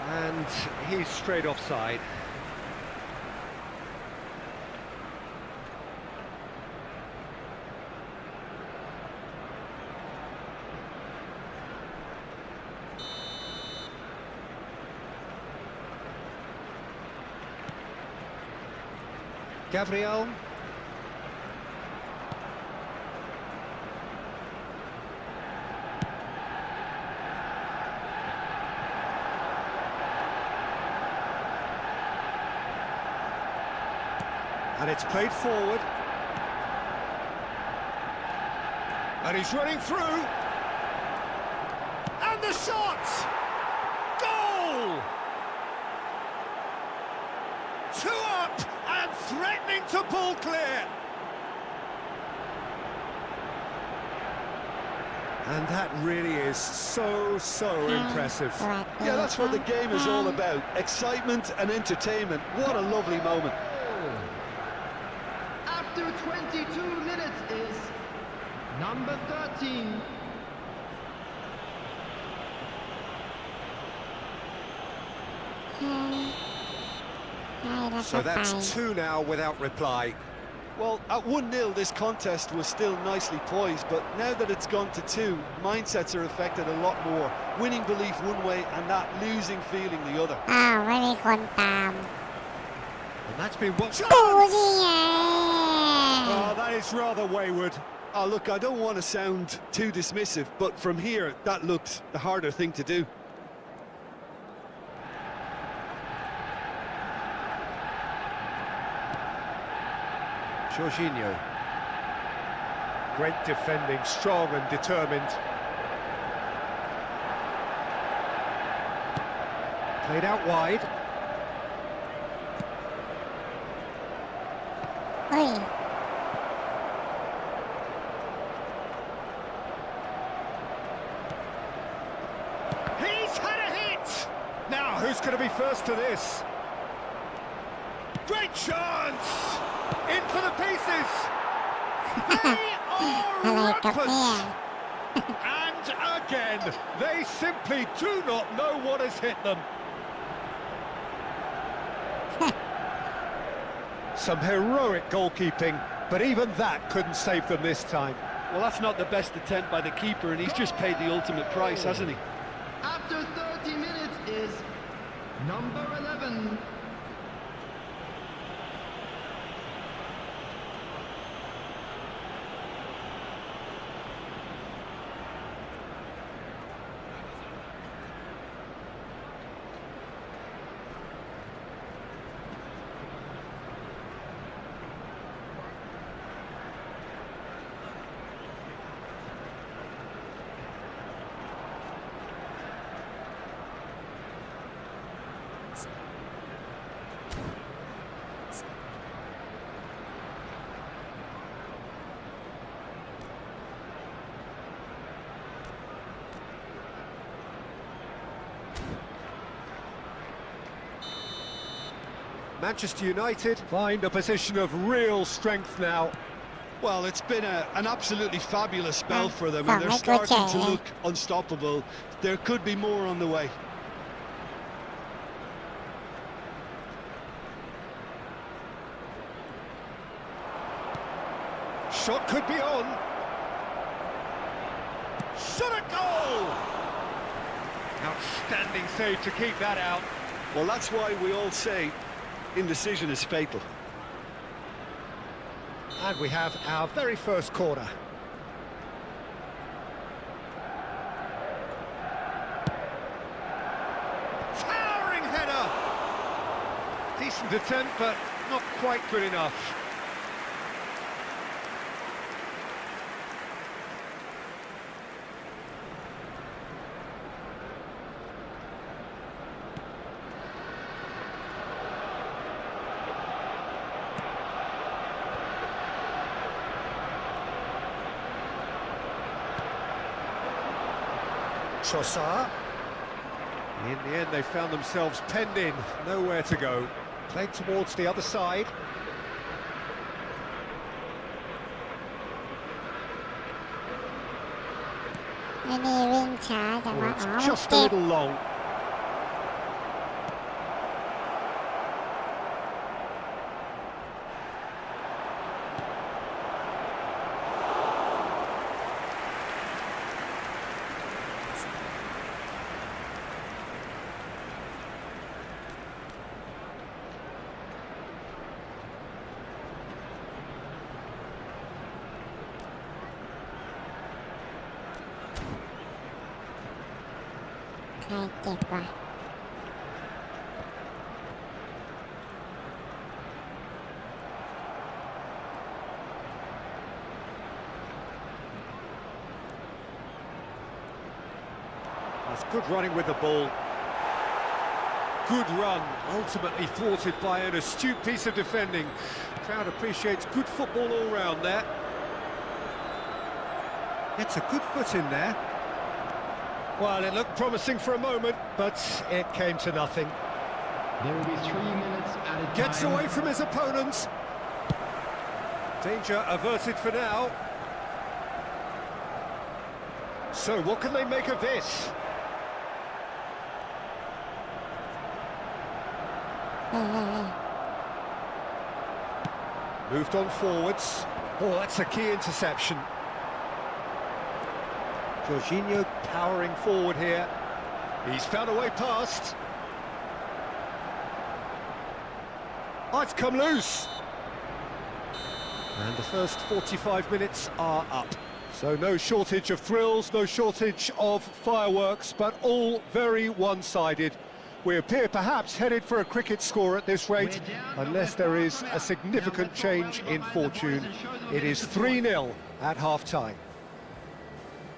And he's straight offside. Gabriel. And it's played forward. And he's running through. And the shot! Goal! 2 up and threatening to pull clear. And that really is so impressive. Yeah, that's what the game is all about. Excitement and entertainment. What a lovely moment. After 22 minutes is number 13. So that's 2 now without reply. Well, at 1-0, this contest was still nicely poised, but now that it's gone to 2, mindsets are affected a lot more. Winning belief one way and that losing feeling the other. ไม่มีคนตาม And that's been what... ดูนี่ไง Oh, that is rather wayward. Oh, look, I don't want to sound too dismissive, but from here, that looked the harder thing to do. Jorginho. Great defending, strong and determined. Played out wide. เฮ้ย He's had a hit! Now, who's going to be first to this? Great chance! In for the pieces! They อะไร are กับเนี่ย rampant! And again, they simply do not know what has hit them. Some heroic goalkeeping, but even that couldn't save them this time. Well, that's not the best attempt by the keeper, and he's just paid the ultimate price, hasn't he? After 30 minutes is number 11. Manchester United find a position of real strength now. Well, it's been an absolutely fabulous spell for them, and they're Phải có starting to trẻ. look unstoppable. There could be more on the way. Shot could be on. Shot a goal! Outstanding save to keep that out. Well, that's why we all say indecision is fatal. And we have our very first corner. decent attempt, but not quite good enough. Trossard. In the end, they found themselves penned in, nowhere to go. Played towards the other side. It's just a little long. That's good running with the ball. Good run, ultimately thwarted by an astute piece of defending. Crowd appreciates good football all round there. Gets a good foot in there. Well, it looked promising for a moment, but it came to nothing. There will be 3 minutes added time. Gets away from his opponents. Danger averted for now. So, what can they make of this? Moved on forwards. Oh, that's a key interception. Jorginho powering forward here. He's found a way past. Oh, it's come loose. And the first 45 minutes are up. So no shortage of thrills, no shortage of fireworks, but all very one-sided. We appear perhaps headed for a cricket score at this rate, unless there is a significant change in fortune. It is 3-0 at half-time.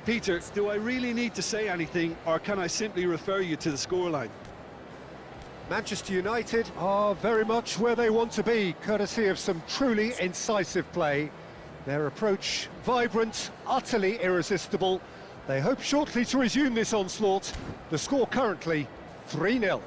Peter, do I really need to say anything, or can I simply refer you to the scoreline? Manchester United are very much where they want to be, courtesy of some truly incisive play. Their approach vibrant, utterly irresistible. They hope shortly to resume this onslaught. The score currently 3-0.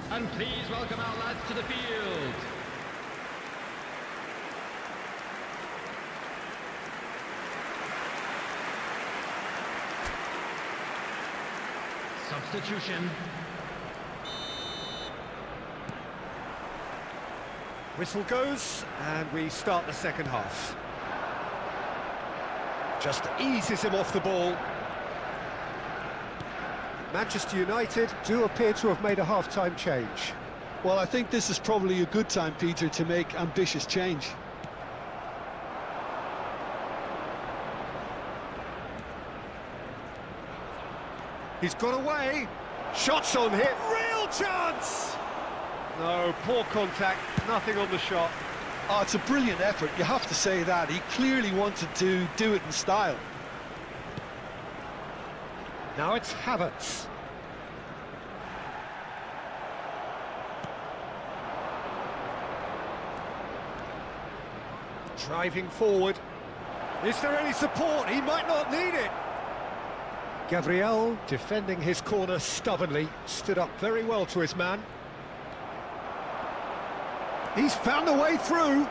And please welcome our lads to the field. Substitution. Whistle goes, and we start the second half. Just eases him off the ball. Manchester United do appear to have made a half-time change. Well, I think this is probably a good time, Peter, to make ambitious change. He's got away. Shots on hit. Real chance! No, poor contact. Nothing on the shot. Oh, it's a brilliant effort, you have to say that. He clearly wanted to do it in style. Now it's Havertz. Driving forward. Is there any support? He might not need it. Gabriel, defending his corner stubbornly, stood up very well to his man. He's found a way through.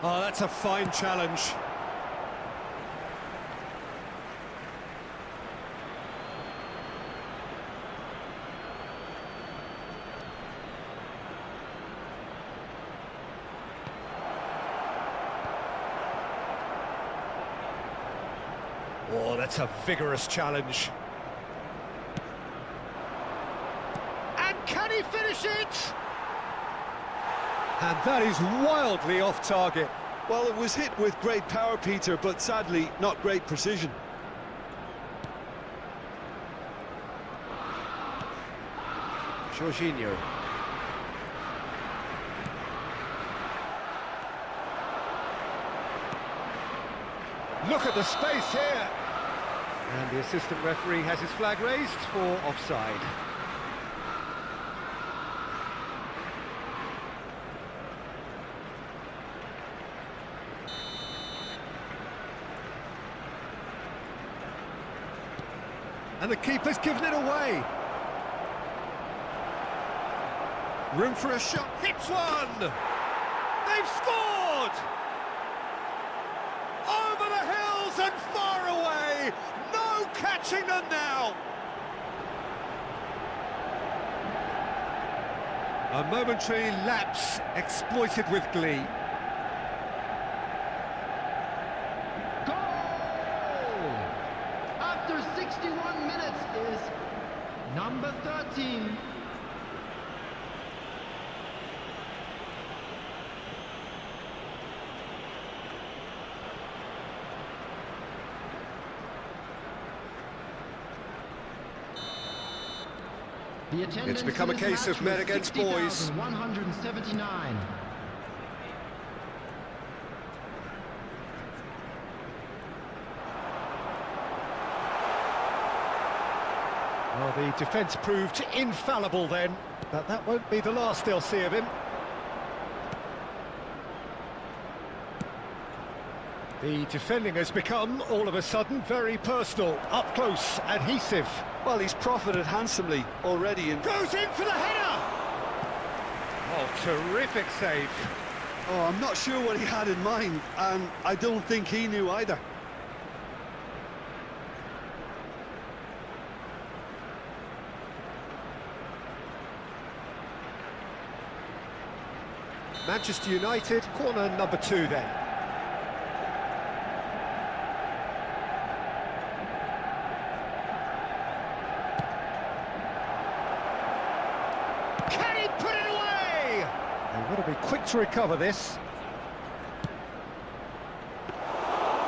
Oh, that's a fine challenge. that's a vigorous challenge. And can he finish it? And that is wildly off target. Well, it was hit with great power, Peter, but sadly not great precision. Jorginho. Look at the space here. And the assistant referee has his flag raised for offside. And the keeper's given it away. Room for a shot. Hits one! They've scored! Over the hills and far away! No catching them now! A momentary lapse exploited with glee. Goal! After 61 minutes is number 13. The attendance It's become a for this case of match men was against boys. 60,179. Well, the defence proved infallible then, but that won't be the last they'll see of him. The defending has become, all of a sudden, very personal, up close, adhesive. Well, he's profited handsomely already and Goes in for the header! Oh, terrific save. oh, I'm not sure what he had in mind, and I don't think he knew either. Manchester United, corner number 2 then. Can he put it away? They've got to be quick to recover this.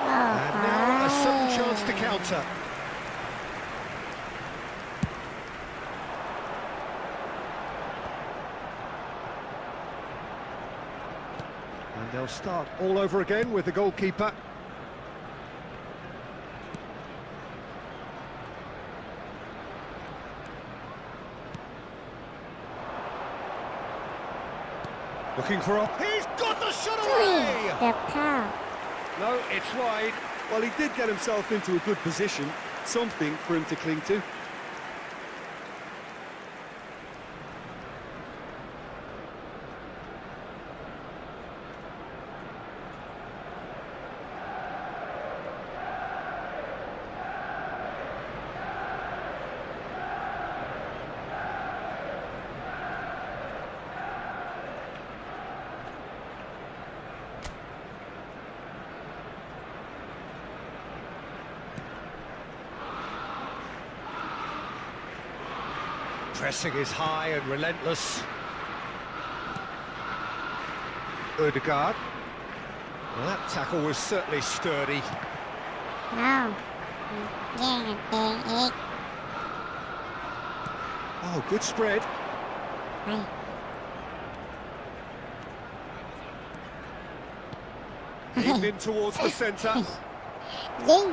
And now a sudden chance to counter. And they'll start all over again with the goalkeeper. Looking for a... He's got the shot อุ้ย away! เกือบเข้า No, it's wide. Well, he did get himself into a good position, something for him to cling to. Pressing is high and relentless. Ødegaard. Well, that tackle was certainly sturdy. เอาแย่งกันเองอีก Oh, good spread. ไป Aimed in towards the centre. ยิง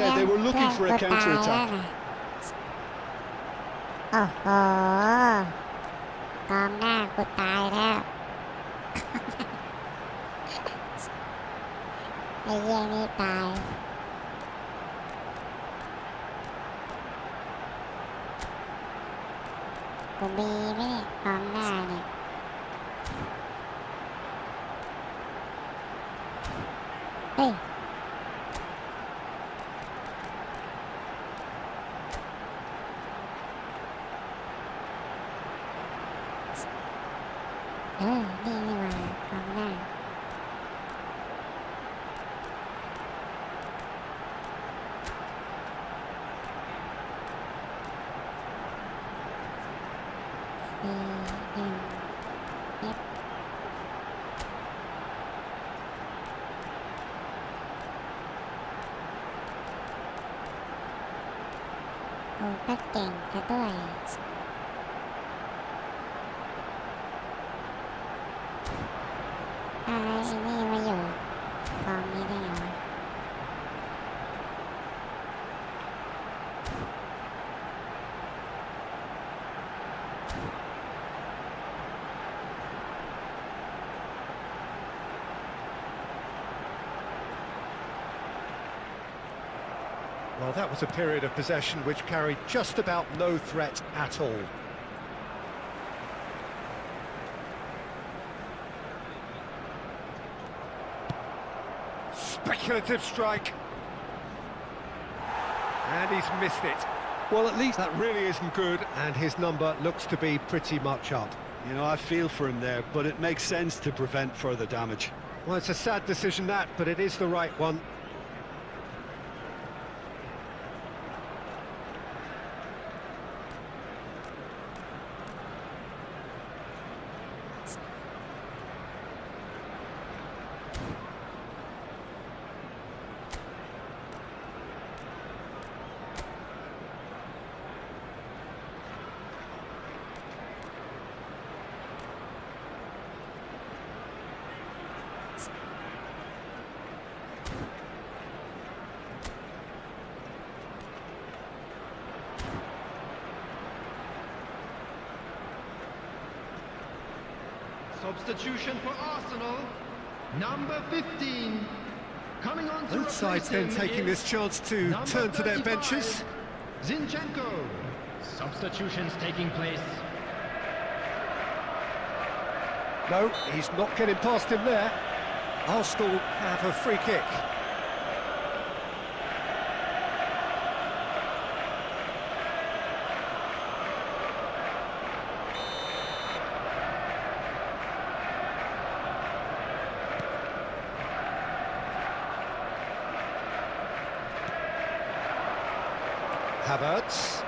Yeah, they were looking for a เพื่อนกูตายแล้ว counter-attack. นะโอ้โหกองหน้ากูตายแล้ว ไอ้เหี้ยนี่ตาย กูมีไหมเนี่ยกองหน้าเนี่ย เฮ้ย นี่นี่หว่ากองหน้า กูก็เก่งซะด้วยอะไรไอ้นี่มาอยู่กองนี้ได้ไงวะ Well, that was a period of possession which carried just about no threat at all. Speculative strike. And he's missed it. Well, at least that really isn't good, and his number looks to be pretty much up. You know, I feel for him there, but it makes sense to prevent further damage. Well, it's a sad decision that, but it is the right one. Substitution for Arsenal, number 15. Coming on to Both sides then taking this chance to turn to their benches. Zinchenko. Substitutions taking place. No, he's not getting past him there. Arsenal have a free kick. Havertz.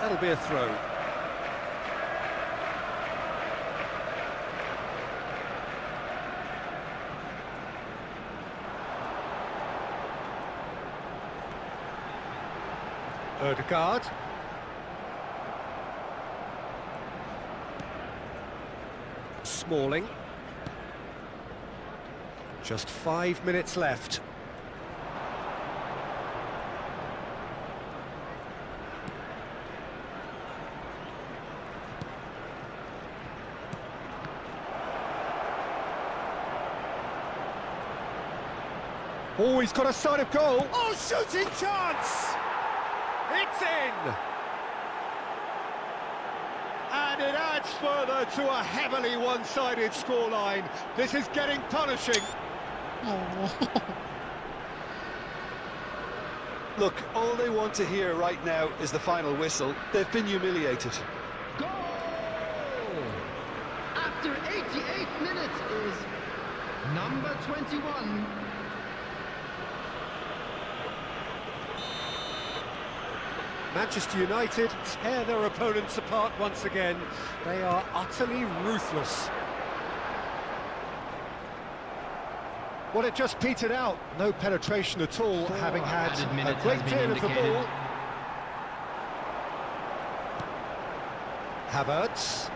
That'll be a throw. Odegaard. Smalling. Just 5 minutes left. Oh, he's got a sight of goal. Oh, shooting chance! It's in! And it adds further to a heavily one-sided scoreline. This is getting punishing. Look, all they want to hear right now is the final whistle. They've been humiliated. Goal! After 88 minutes is number 21. Manchester United tear their opponents apart once again. They are utterly ruthless. Well, it just petered out. No penetration at all, having had a great deal of the ball. Havertz.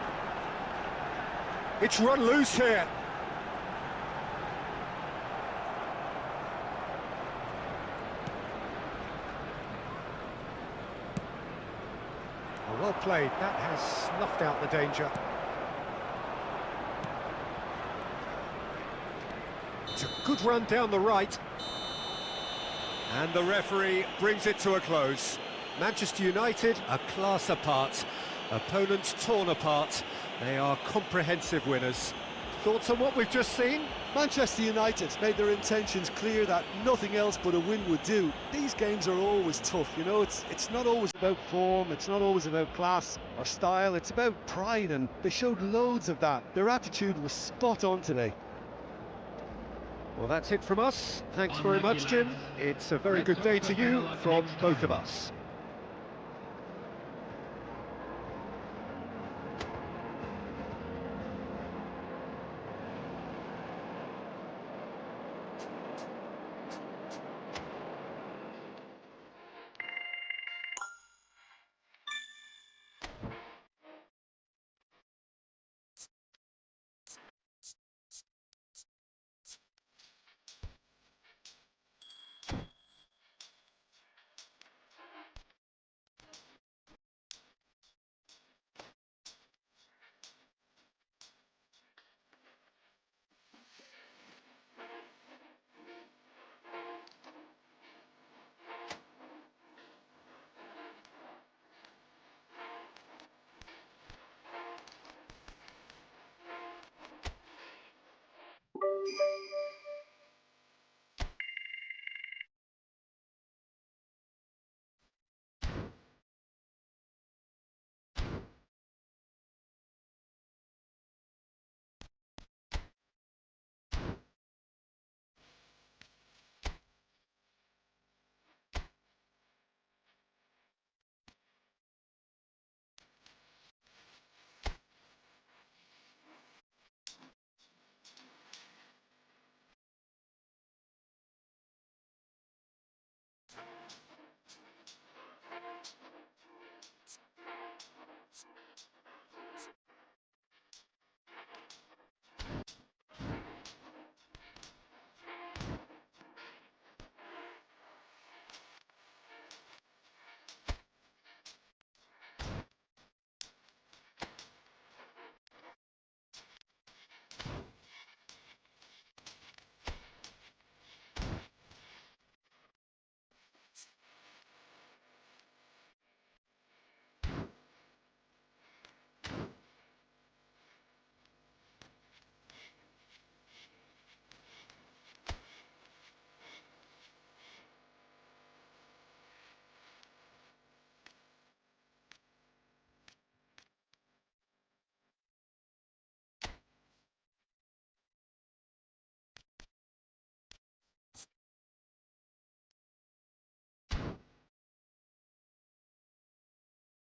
It's run loose here. Well played, that has snuffed out the danger. It's a good run down the right. And the referee brings it to a close. Manchester United, a class apart. Opponents torn apart. They are comprehensive winners. Thoughts on what we've just seen? Manchester United made their intentions clear that nothing else but a win would do. These games are always tough, you know, it's not always about form, it's not always about class or style, it's about pride, and they showed loads of that. Their attitude was spot on today. Well, that's it from us. Thanks very much, Jim. It's a very good day to you from both of us.